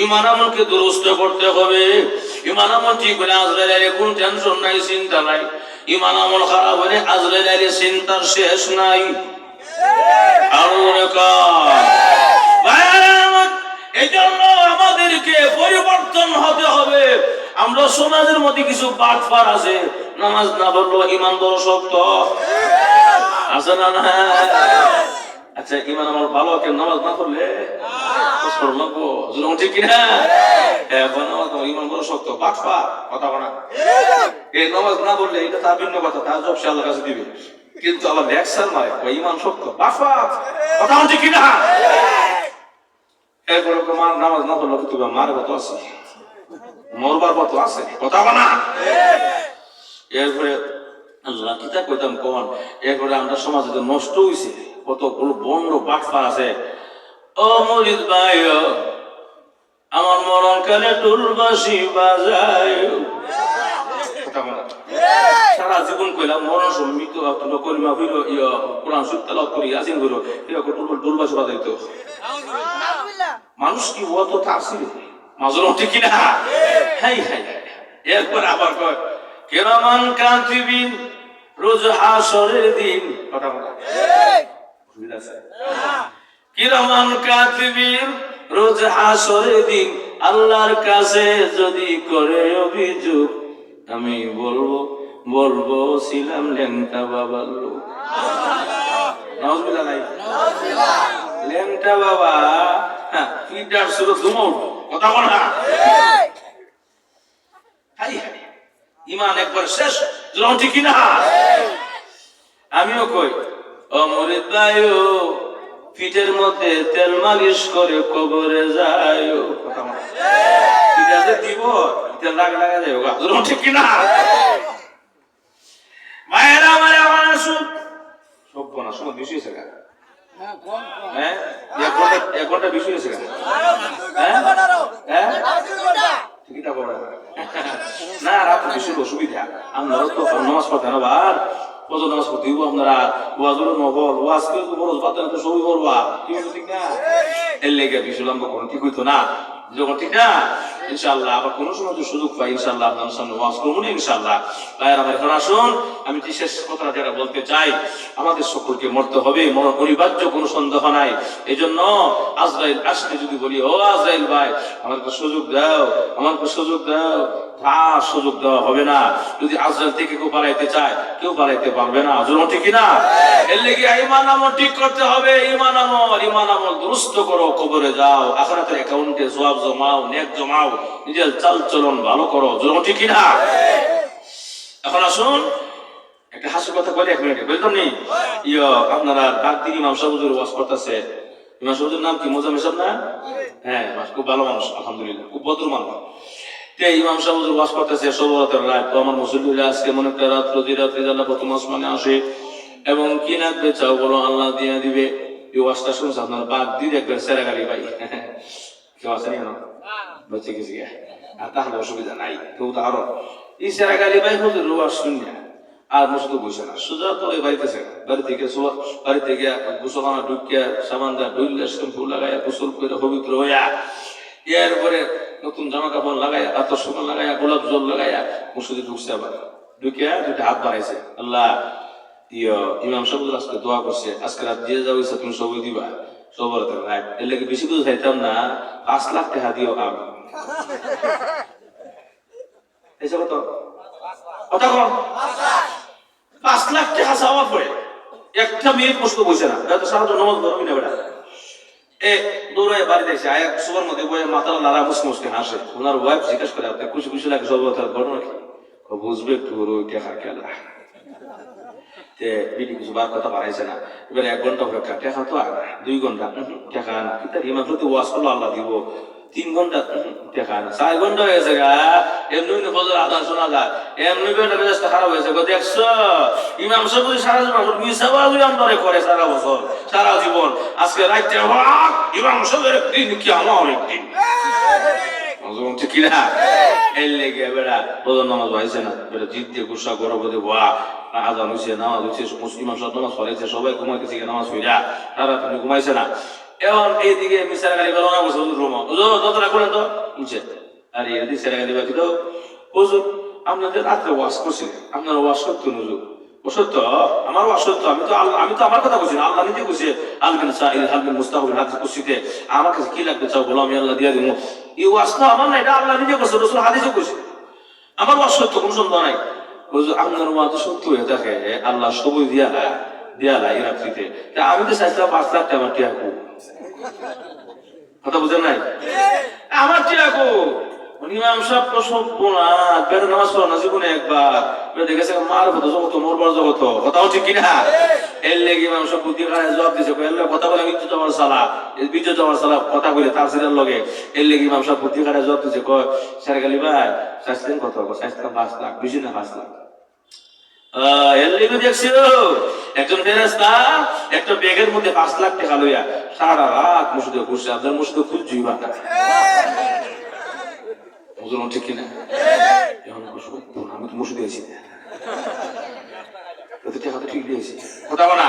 ঈমান আমলকে দুরুস্ত করতে হবে। ঈমান আমল ঠিক হলে আজরাইলের কোন টেনশন নাই, চিন্তা নাই। ঈমান আমল খারাপ হলে আজরাইলের চিন্তার শেষ নাই। এই জন্য আমাদেরকে পরিবর্তন হতে হবে। আমরা সমাজের মধ্যে কিছু বাটপার আছে, নামাজ না পড়লো ঈমান বড় শক্ত আছে না? না, আচ্ছা ঈমান আমল ভালো, কেন নামাজ না পড়লে ঠিক কিনা? ঈমান বড় শক্ত, বাটপা কথা বলা, এই নামাজ না পড়লে এটা তার ভিন্ন কথা, তার জব সে আল্লাহর কাছে দিবে, কিন্তু আবার লেকচার মারে ঈমান শক্ত, বাটপা কথা ঠিক কিনা? এরপরে নামাজ না পড়লে তুমি মারে কত আছে, মরবার কত আছে, কথা বলা। এরপরে আল্লাহ কিতা কইতাম কোন, এরপরে আমরা সমাজে তো নষ্ট হইছে, কতগুলো বন্ড বাটপা আছে। ও মুরিদ ভাই, আমার মরণকালে টুলবাসি বাজায়, সারা জীবন কইলাম মরণ সম্মিত কলিমা হইল, কোরআন শরীফ তেলাওয়াত করি, ইয়াসিন হইল, এরকম টুলবাসি বাজাইতো। মানুষ কি অত তাসির মাজলুম ঠিক কিনা? High high. এরপর আবার কয়, কিরামান কাতিবিন রোজ হাসরের দিন, কথা বলা ঠিক আছে, কিরামান কাতিবিন রোজ হাসরের দিন আল্লাহর কাছে যদি করে অভিযোগ, আমি বলবো বলবো ছিলাম ল্যাংটা বাবার লোক। নাউজুবিল্লাহ নাই? ল্যাংটা বাবা ফিটার ছিল দুমো কথা বল না। ইমান একবার শেষ, ঠিক কিনা? আমিও কই ও মুরিদ ভাইও, পিঠের মধ্যে তেল মালিশ করে কবরে যায়, দিব তেল লাগা লাগা যায়, ঠিক কিনা? মায়েরা আমার আমার সব না সময় বেশি হয়েছে কেন? হ্যাঁ, 1 ঘন্টা বেশি হয়েছে কেন? না রাত বেশি অসুবিধা। আপনারা তো নামাজ পড়তেন আবার ফজর নামাজ পড়তে হইব, আপনারা ওয়াজুল নহল ওয়াজ করে তো বড় বাতেন তো সবই পড়বা, কি হলো ঠিক না? এর লেগে বেশি লম্বা কোনো ঠিক হইতো না, যখন ঠিক না? ইনশাআল্লাহ আবার কোনো সময় যদি সুযোগ পাই ইনশাআল্লাহ আপনার সামনে ওয়াজ করবো না ইনশাআল্লাহ। ভাইয়ের আমার এখন আসুন, আমি শেষ কথাটা যেটা বলতে চাই, আমাদের সকলকে মরতে হবে, অনিবার্য কোনো সন্দেহ নাই। এই জন্য আজরাইল আসলে যদি বলি ও আজরাইল ভাই আমাকে সুযোগ দাও, আমাকে সুযোগ দাও, তার সুযোগ দেওয়া হবে না। যদি আজরাইল থেকে কেউ পালাইতে চায় কেউ পালাইতে পারবে না, জোর ঠিক না? এর লেগে ঈমান আমল ঠিক করতে হবে, ঈমান আমল দুরুস্ত করো, কবরে যাও, আখিরাতের অ্যাকাউন্টে সওয়াব জমাও, নেক জমাও, নিজের চাল চলন ভালো করো, জোর ঠিক না? এখন আসুন একটা হাসির কথা বলি 1 মিনিটে, বুঝলাম নি? আপনারা বাগদির ইমাম সাহেব হুজুর ওয়াজ করতেছে, ইমাম সাহেবের নাম কি? মোজাম্মেল সাহেব না? হ্যাঁ, খুব ভালো মানুষ আলহামদুলিল্লাহ, খুব ভদ্র মানুষ। ইমাম সাহেব হুজুর ওয়াজ করতেছে সবরাতের রাত, তো আমার মুসল্লিরা আজকে মনে একটা রাত রাত্রি আল্লাহ প্রথম আসমানে আসে এবং কি নাকবে চাও বলো আল্লাহ দিয়ে দিবে। এই ওয়াজটা শুনছে আপনার বাগদির একবার সেরাগালি ভাই কেউ আছে নি? বেঁচে গেছি আর তাহলে অসুবিধা নাই। তো উদাহরণ এই সেরাগালি ভাই হুজুর ওয়াজ শুনে আর মসজিদে বসে না, সোজা তলে বাড়িতেছে, বাড়ি থেকে গোসলখানা ঢুকিয়া সাবান দা ঢুইলে শ্যাম্পু লাগাইয়া গোসল করে পবিত্র হইয়া এরপরে নতুন জামা কাপড় লাগাইয়া আতর সুগন্ধ লাগাইয়া গোলাপ জল লাগাইয়া মসজিদে ঢুকছে, আবার ঢুকিয়া 2টা হাত বাড়াইছে, আল্লাহ ইমাম সাহেব আজকে দোয়া করছে, আজকে রাত দিয়ে যাও ইচ্ছা তুমি সবই দিবা, সবরাতের রাত। এর লেগে বেশি কিছু চাইতাম না, 5 লাখ টাকা দিও আমি। এসে কত কথা কম, 5 লাখ টাকা চাওয়া পড়ে একটা মেয়ে প্রশ্ন বসে না, সারা জন্য নামাজ ধরবি না বেটা। দৌড়ায় বাড়িতে এসে আয়া সবার মধ্যে বয়ে মাথা নাড়া মুসমুসকে হাসে। ওনার ওয়াইফ জিজ্ঞেস করে আপনার খুশি খুশি লাগে সব ঘটনা কি? বুঝবে একটু টেকার খেলা বিটি কিছু বার কথা বাড়াইছে না। এবারে 1 ঘন্টা অপেক্ষা, টেকা তো আর 2 ঘন্টা টেকা না, কিন্তু ইমাম প্রতি ওয়াজ করলো আল্লাহ দিব। 3 ঘন্টা টেকা না, 4 ঘন্টা হয়েছে গা, এমনি ফজর আজান শোনা যায়, এমনি বেটা মেজাজটা খারাপ হয়েছে। দেখছো ইমাম সাহেব সারা জীবন মিসাবাজি আমদারে করে সারা বছর সারা জীবন, আজকে রাইতে হক ইমাম সাহেবের দিন কি আমার একদিন ঠিক কিনা? এর লেগে বেড়া ফজর নামাজ হয়েছে না, বেটা জিদ দিয়ে গুসা গরব দিয়ে ভা আজান হয়েছে, নামাজ হয়েছে, ইমাম সাহেব নামাজ পড়াইছে, সবাই ঘুমাইতেছে, নামাজ পড়া তারা তুমি ঘুমাইছে না। এখন এইদিকে মিসার গাড়ি বেরো না বসে হুজুর রুমা যতটা করেন তো বুঝছে, আর এদিকে সেরা গাড়ি বাকি তো হুজুর আপনাদের রাত্রে ওয়াশ করছি, আপনার ওয়াশ সত্য হুজুর অসত্য, আমার অসত্য, আমি তো আমার কথা বলছি না, আল্লাহ নিজে বলছে আলবিন সাইল হালবিন মুস্তাহবিন হাদিস কুরসিতে আমার কাছে কি লাগবে চাও বলো, আমি আল্লাহ দিয়ে দিব। এই ওয়াজটা আমার না, এটা আল্লাহ নিজে করছে, রাসূল হাদিসে কইছে, আমার অসত্য কোনো সন্দেহ নাই। হুজুর আপনার ওয়াজ সত্য হয়ে থাকে, আল্লাহ সবই দিয়ালা এই রাত্রিতে, আমি তো চাইছিলাম 5 লাখ টাকা টিয়াকু, কথা বুঝেন নাই? আমার টিয়াকু ইমাম সাহেব তো সভ্য না, বেড়ে নামাজ পড়া না জীবনে একবার দেখেছে মার হতো জগত মরবার জগত, কথাও ঠিক কিনা? এর লেগে ইমাম সাহেব বুদ্ধি খায় জবাব দিয়েছে, কথা বলে বিদ্যুৎ আমার সালা কথা বলে তার সিরার লগে। এর লেগে ইমাম সাহেব বুদ্ধি খায় জবাব দিয়েছে, কয় সেরাগালি ভাই চাইছিলেন কত? চাইছিলাম 5 লাখ, বেশি না 5 লাখ। এর লেগে দেখছি একজন ফেরেশতা একটা ব্যাগের মধ্যে 5 লাখ টাকা লইয়া সারা রাত মসজিদে ঘুরছে, আপনার মসজিদে খুঁজছি বা না ঠিক কিনা? আমি তো মসজিদে আছি ঠিক দিয়েছি, কথা বলা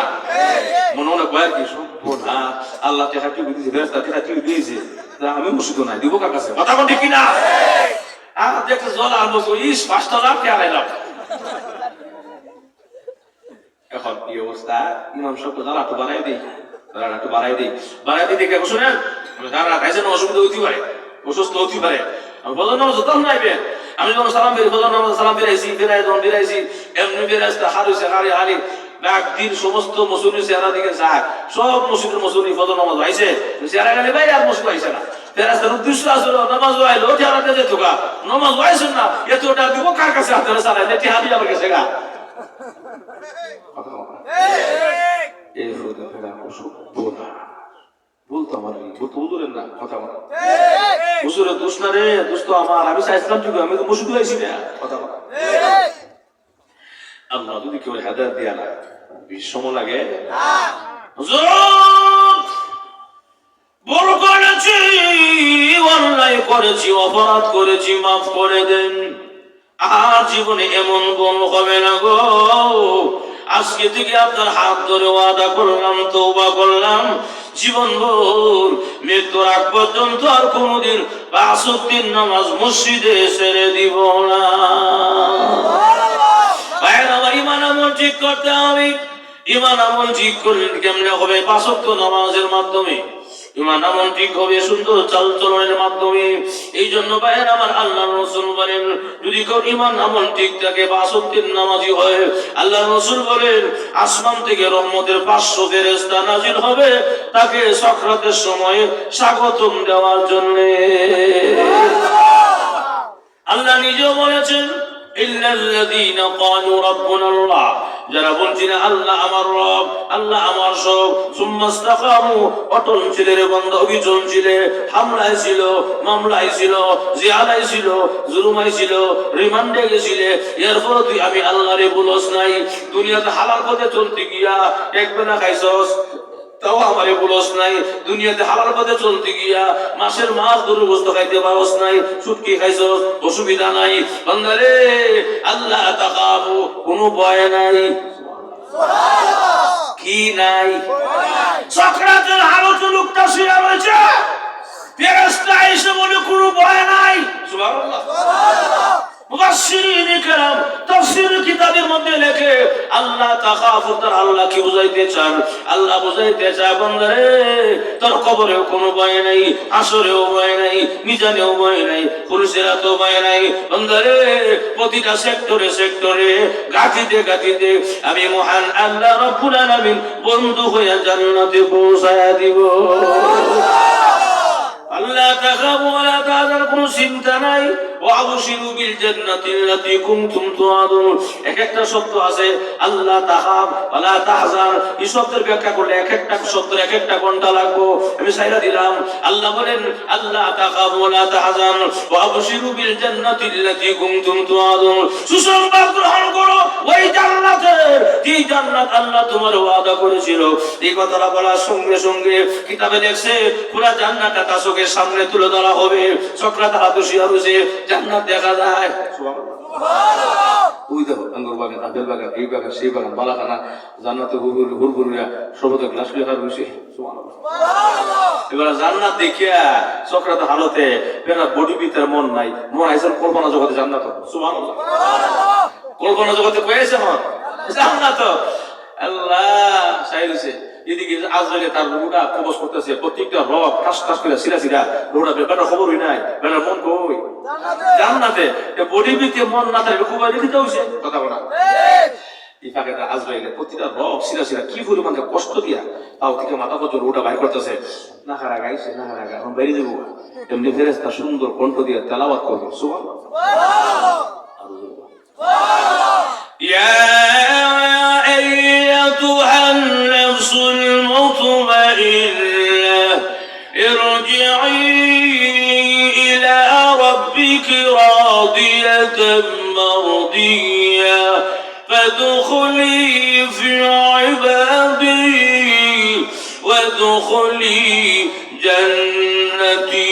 মনে মনে কয় কি সভ্য না, আল্লাহ টাকা টিভি দিয়েছে, ফেরেশতা টাকা টিভি দিয়েছে, আমি মসজিদও নাই, দিব কার কাছে? কথা ঠিক কিনা? দেখতে জল আর বসো 5 লাখ টাকা লাইলাম। এখন এই অবস্থা ইমাম সাহেব জ্বালা একটু বাড়াই দিই, বাড়াই দিই দেখে শোনেন যারা খাইছেন অসুবিধা হইতে পারে, অসুস্থ হতে পারে, আমি বললাম না যত নাইবেন আমি যখন সালাম ফিরে ফজর নামাজ সালাম ফিরাইছি ফিরাইছি এমনি ফেরেশতা হারিছে হারি একদিন সমস্ত মুসলিম চেহারা দিকে যায়, সব মসজিদের মুসলিম ফজর নামাজ আইছে, চেহারা গেলে ভাই আর মসজিদ আইছে না। ফেরেশতার উদ্দেশ্য আসলে নামাজ আইলো চেহারা দিতে তোকা নামাজ আইছেন না, এতটা দিব কার কাছে হাতে চালায় নেটি হাতি আমার কাছে গা এই ফুলে ফেরা সুবহানাল্লাহ বলতো আমার বলতো বুঝলেন না কথা বলা হুজুরে দোষ না রে, দোষ তো আমার, আমি চাইছিলাম ঠিক আমি তো মসজিদে আইছি না কথা বলা। আল্লাহ যদি কেউ হেদায়েত দিয়া না বিশ্বম লাগে বড় করেছি অন্যায় করেছি অপরাধ করেছি মাফ করে দেন, আর জীবনে এমন বল হবে না গো। আজকে থেকে আপনার হাত ধরে ওয়াদা করলাম তওবা করলাম জীবনভর মৃত্যুর আগ পর্যন্ত আর কোনোদিন ৫ ওয়াক্তের নামাজ মসজিদে ছেড়ে দিব না। ইমান আমল ঠিক করতে হবে। ইমান আমল ঠিক করলে কেমনে হবে? ৫ ওয়াক্ত নামাজের মাধ্যমে। ইমান আমল ঠিক হবে সুন্দর চাল চলনের মাধ্যমে। এই জন্য ভাইয়ের আমার আল্লাহ রাসূল বলেন যদি কেউ ইমান আমল ঠিক থাকে ৫ ওয়াক্তের নামাজি হয়, আল্লাহ রাসূল বলেন আসমান থেকে রহমতের ৫০০ ফেরেশতা নাজিল হবে তাকে সাকরাতের সময় স্বাগতম দেওয়ার জন্য। আল্লাহ নিজেও বলেছেন ইল্লাল্লাযীনা ক্বালু রাব্বুনাল্লাহ, যারা বলছেন আল্লাহ আমার রব আল্লাহ আমার সব, সুম্মা ইসতাকামু অটল ছিলেন বান্দা অবিচল ছিলেন, হামলায় ছিল মামলায় ছিল জিয়ালায় ছিল জুলুমায় ছিল রিমান্ডে গেছিলে, এরপর তুই আমি আল্লাহরে বলস নাই, দুনিয়াতে হালাল পথে চলতে গিয়া এক বেলা খাইছস তাও আমারে বলস নাই, দুনিয়াতে হালাল পথে চলতে গিয়া মাসের মাস ধরে বস্তু খাইতে পারস নাই, সুটকি খাইছস অসুবিধা নাই, বান্দারে আল্লাহ তাকাবু কোনো ভয় নাই কি নাই। সাকরাতের হালত লোকটা শুয়ে রয়েছে, ফেরেশতা এসে বলে কোনো ভয় নাই। সুবহানাল্লাহ। মুফাসসিরিন کرام তাফসীর কিতাবের মধ্যে লেখে আল্লাহ তাখাফু তার আল্লাহ কি বুঝাইতে চান? আল্লাহ বুঝাইতে চায় বান্দারে তোর কবরেও কোনো ভয় নাই, হাসরেও ভয় নাই, মিজানেও ভয় নাই, পুলিশেরও ভয় নাই, বান্দারে প্রতিটা সেক্টরে সেক্টরে গাঁথিতে গাঁথিতে আমি মহান আল্লাহ রাব্বুল আলামিন বন্ধু হয়ে জান্নাতে পৌঁছায়া দিব। আল্লাহ তাখাফু ওয়া লা তাহজানু কোনো চিন্তা নাই, ওয়াবশিরু বিল জান্নাতি আল্লাতী কুনতুম তুআদুন। এক একটা শব্দ আছে আল্লাহ তাখাফ ওয়া লা তাহজান, এই শব্দের ব্যাখ্যা করলে এক একটা শব্দের এক একটা ঘন্টা লাগবে, আমি সাইরা দিলাম। আল্লাহ বলেন আল্লাহ তাখাফ ওয়া লা তাহজান ওয়াবশিরু বিল জান্নাতি আল্লাতী কুনতুম তুআদুন, সুসংবাদ গ্রহণ করো ওই জান্নাতের যে জান্নাত আল্লাহ তোমার ওয়াদা করেছিল। এই কথাটা বলার সঙ্গে সঙ্গে কিতাবে লেখছে পুরো জান্নাতটা তার চোখের সামনে তুলে ধরা হবে। সাকরাত হাত শিয়া রয়েছে জান্নাত দেখা যায়। সুবহানাল্লাহ। ওই দেখো আঙ্গুর বাগান আপেল বাগান এই বাগান সেই বাগান বালাখানা জান্নাতে হুরহুরিয়া সবতে গ্লাস লেখা রয়েছে। সুবহানাল্লাহ। এবার জান্নাত দেখিয়া সাকরাত হালতে পেরা বডি ভিতরে মন নাই, মন আইছে কল্পনা জগতে জান্নাত। সুবহানাল্লাহ। কল্পনা জগতে কইছে মন জান্নাত। আল্লাহ সাইরুছে এদিকে আজরাইল তার রুহটা কবজ করতেছে, প্রত্যেকটা রব ঠাস ঠাস করে সিরা সিরা রুহটা বেটা খবরই নাই, বেটা মন কই জান্নাতে। বডি ভিতরে মন না থাকলে খুব দিতে হইছে কথা বলা ঠিক। এই ফাঁকে আজরাইল প্রত্যেকটা রব সিরা সিরা কি পরিমাণ কষ্ট দিয়া তাও থেকে মাথা পর্যন্ত রুহটা বাইর করতেছে। না হারা গাইছে না হারা গা এখন বাইরে যাবো, এমনি ফেরেশতা সুন্দর কণ্ঠ দিয়ে তেলাওয়াত করবে। সুবহানাল্লাহ। ইয়া আইয়াতুহা নাফসুল মুতমাইন্নাহ ইরজিই ইলা রাব্বিকি রাদিয়াতাম মারদিয়া ফাদখুলি ফি ইবাদি ওয়াদখুলি জান্নতি।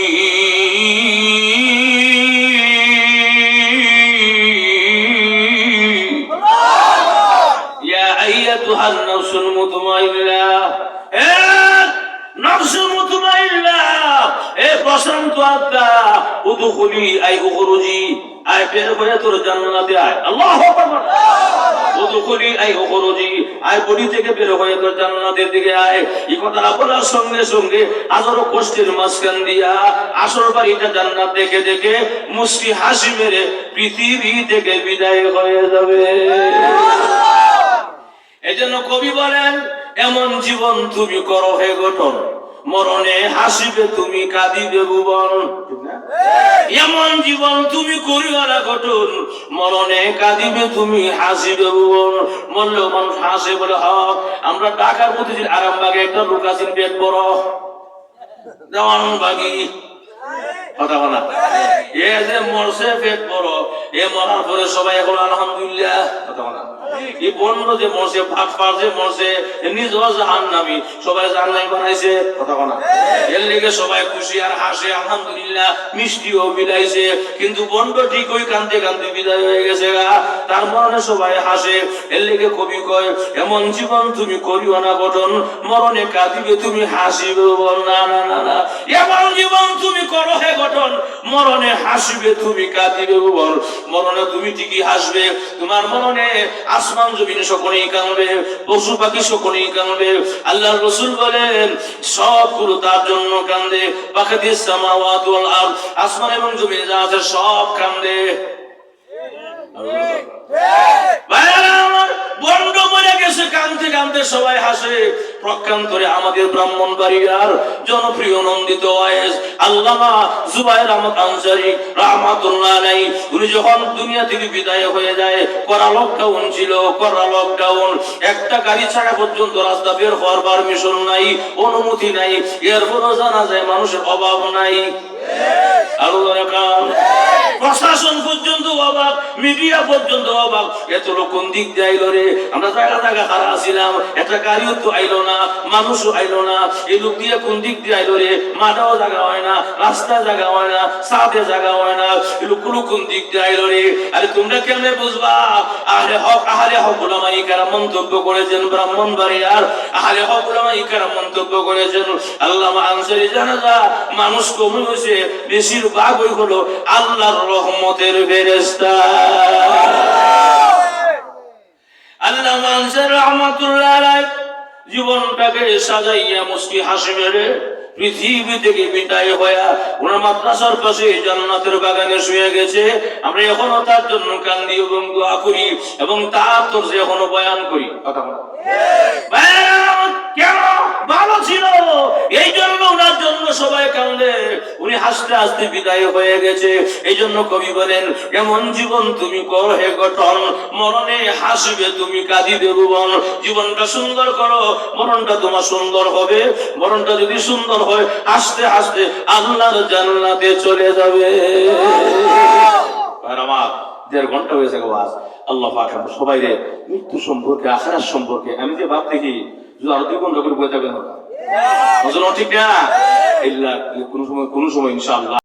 নাফসুল মুতমাইন্নাহ, এ নাফসুল মুতমাইন্নাহ, এ প্রশান্ত আত্মা, উদখুলি আই উখরুজি, আয় বের হয়ে তোর জান্নাতে আয়। আল্লাহু আকবার। উদখুলি আই উখরুজি, আয় বডি থেকে বের হয়ে তোর জান্নাতের দিকে আয়। এই কথাটা বলার সঙ্গে সঙ্গে হাজারো কষ্টের মাঝখান দিয়া আসল বাড়িটা জান্নাত দেখে দেখে মুস্কি হাসি মেরে পৃথিবী থেকে বিদায় হয়ে যাবে। এজন্য কবি বলেন, এমন জীবন তুমি করো হে গঠন, মরণে হাসিবে তুমি কাঁদিবে ভুবন। এমন জীবন তুমি করিও না গঠন, মরণে কাঁদিবে তুমি হাসিবে ভুবন। মরলেও মানুষ হাসে বলে হক। আমরা ঢাকার মধ্যে আরামবাগে একটা লোক আছেন পেট বড় দেওয়ানবাগি, কথা বলা এ যে মরছে পেট বড়, এ মরার পরে সবাই এখন আলহামদুলিল্লাহ, কথা বলা। এই বন্ধ যে মরছে, ভাত পারছে মরছে, নিজেও জাহান্নামী, সবাই জান্নাত বানাইছে, কথা বলা। এর লেগে সবাই খুশি আর হাসে, আলহামদুলিল্লাহ, মিষ্টিও বিলাইছে। কিন্তু বন্ধ ঠিক ওই কান্দে কান্দে বিদায় হয়ে গেছে গা, তার মরণে সবাই হাসে। এর লেগে কবি কয়, এমন জীবন তুমি করিও না গঠন, মরণে কাঁদিবে তুমি হাসিবে বল। না না না না, এমন জীবন তুমি করো হে গঠন, মরণে হাসিবে তুমি কাঁদিবে বল। মরণে তুমি ঠিকই হাসবে, তোমার মরণে আসমান জমিন সকলেই কাঁদবে, পশু পাখি সকলেই কাঁদবে। আল্লাহর রাসূল বলেন, সবগুলো তার জন্য কাঁদে। বাকাদিস সামাওয়াতু ওয়াল আরদ, আসমান এবং জমিন যা আছে সব কাঁদে। বন্ড মরে গেছে, কাঁদতে কাঁদতে সবাই হাসে। প্রকান্তরে আমাদের ব্রাহ্মণবাড়িয়ার জনপ্রিয় নন্দিত ওয়াইজ আল্লামা জুবায়ের আহমদ আনসারী রাহমাতুল্লাহ আলাইহি, উনি যখন দুনিয়া থেকে বিদায় হয়ে যায়, কড়া লকডাউন ছিল, কড়া লকডাউন। একটা গাড়ি ছাড়া পর্যন্ত রাস্তা বের হওয়ার পারমিশন নাই, অনুমতি নাই। এরপরও জানা যায় মানুষের অভাব নাই। প্রশাসন পর্যন্ত অবাক, মিডিয়া পর্যন্ত অবাক, এত লোক কোন দিক দিয়ে আইলো রে? আমরা জায়গা জায়গা খারাপ ছিলাম, একটা গাড়িও তো আইলো না, মানুষও আইলো না। এই লোক দিয়ে কোন দিক দিয়ে আইলো রে? মাঠাও জায়গা হয় না, রাস্তায় জায়গা হয় না, সাথে জায়গা হয় না, এই লোকগুলো কোন দিক দিয়ে আইলো রে? আরে তোমরা কেমনে বুঝবা? আহলে হক উলামায়ে কেরাম মন্তব্য করেছেন, ব্রাহ্মণবাড়িয়ার আহলে হক উলামায়ে কেরাম মন্তব্য করেছেন, আল্লামা আনসারী জানাজা মানুষ কমে হয়েছে, বেশিরভাগ ওই হলো আল্লাহর রহমতের ফেরেশতা। আল্লামা আনসারী রাহমাতুল্লাহ আলাইহি জীবনটাকে সাজাইয়া মুস্কি হাসি মেরে পৃথিবী থেকে বিদায় হয়ে ওনার মাদ্রাসার পাশে জান্নাতের বাগানে শুয়ে গেছে। আমরা এখনো তার জন্য কান্দি এবং দোয়া করি এবং তার তরজে এখনো বয়ান করি। কথা বলো কেন? ভালো ছিল, এই জন্য ওনার জন্য সবাই কান্দে। উনি হাসতে হাসতে বিদায় হয়ে গেছে। এই জন্য কবি বলেন, এমন জীবন তুমি কর হে গঠন, মরণে হাসিবে তুমি কাঁদিবে ভুবন। জীবনটা সুন্দর করো, মরণটা তোমার সুন্দর হবে। মরণটা যদি সুন্দর হয়, হাসতে হাসতে আল্লাহর জান্নাতে চলে যাবে। আমার 1.5 ঘন্টা হয়েছে ওয়াজ। আল্লাহ পাক সবাই রে মৃত্যু সম্পর্কে, আখিরাত সম্পর্কে আমি যে ভাব দেখি যদি আরো 2 ঘন্টা করে বই যাবে না, ঠিক না? কোন সময় ইনশাআল্লাহ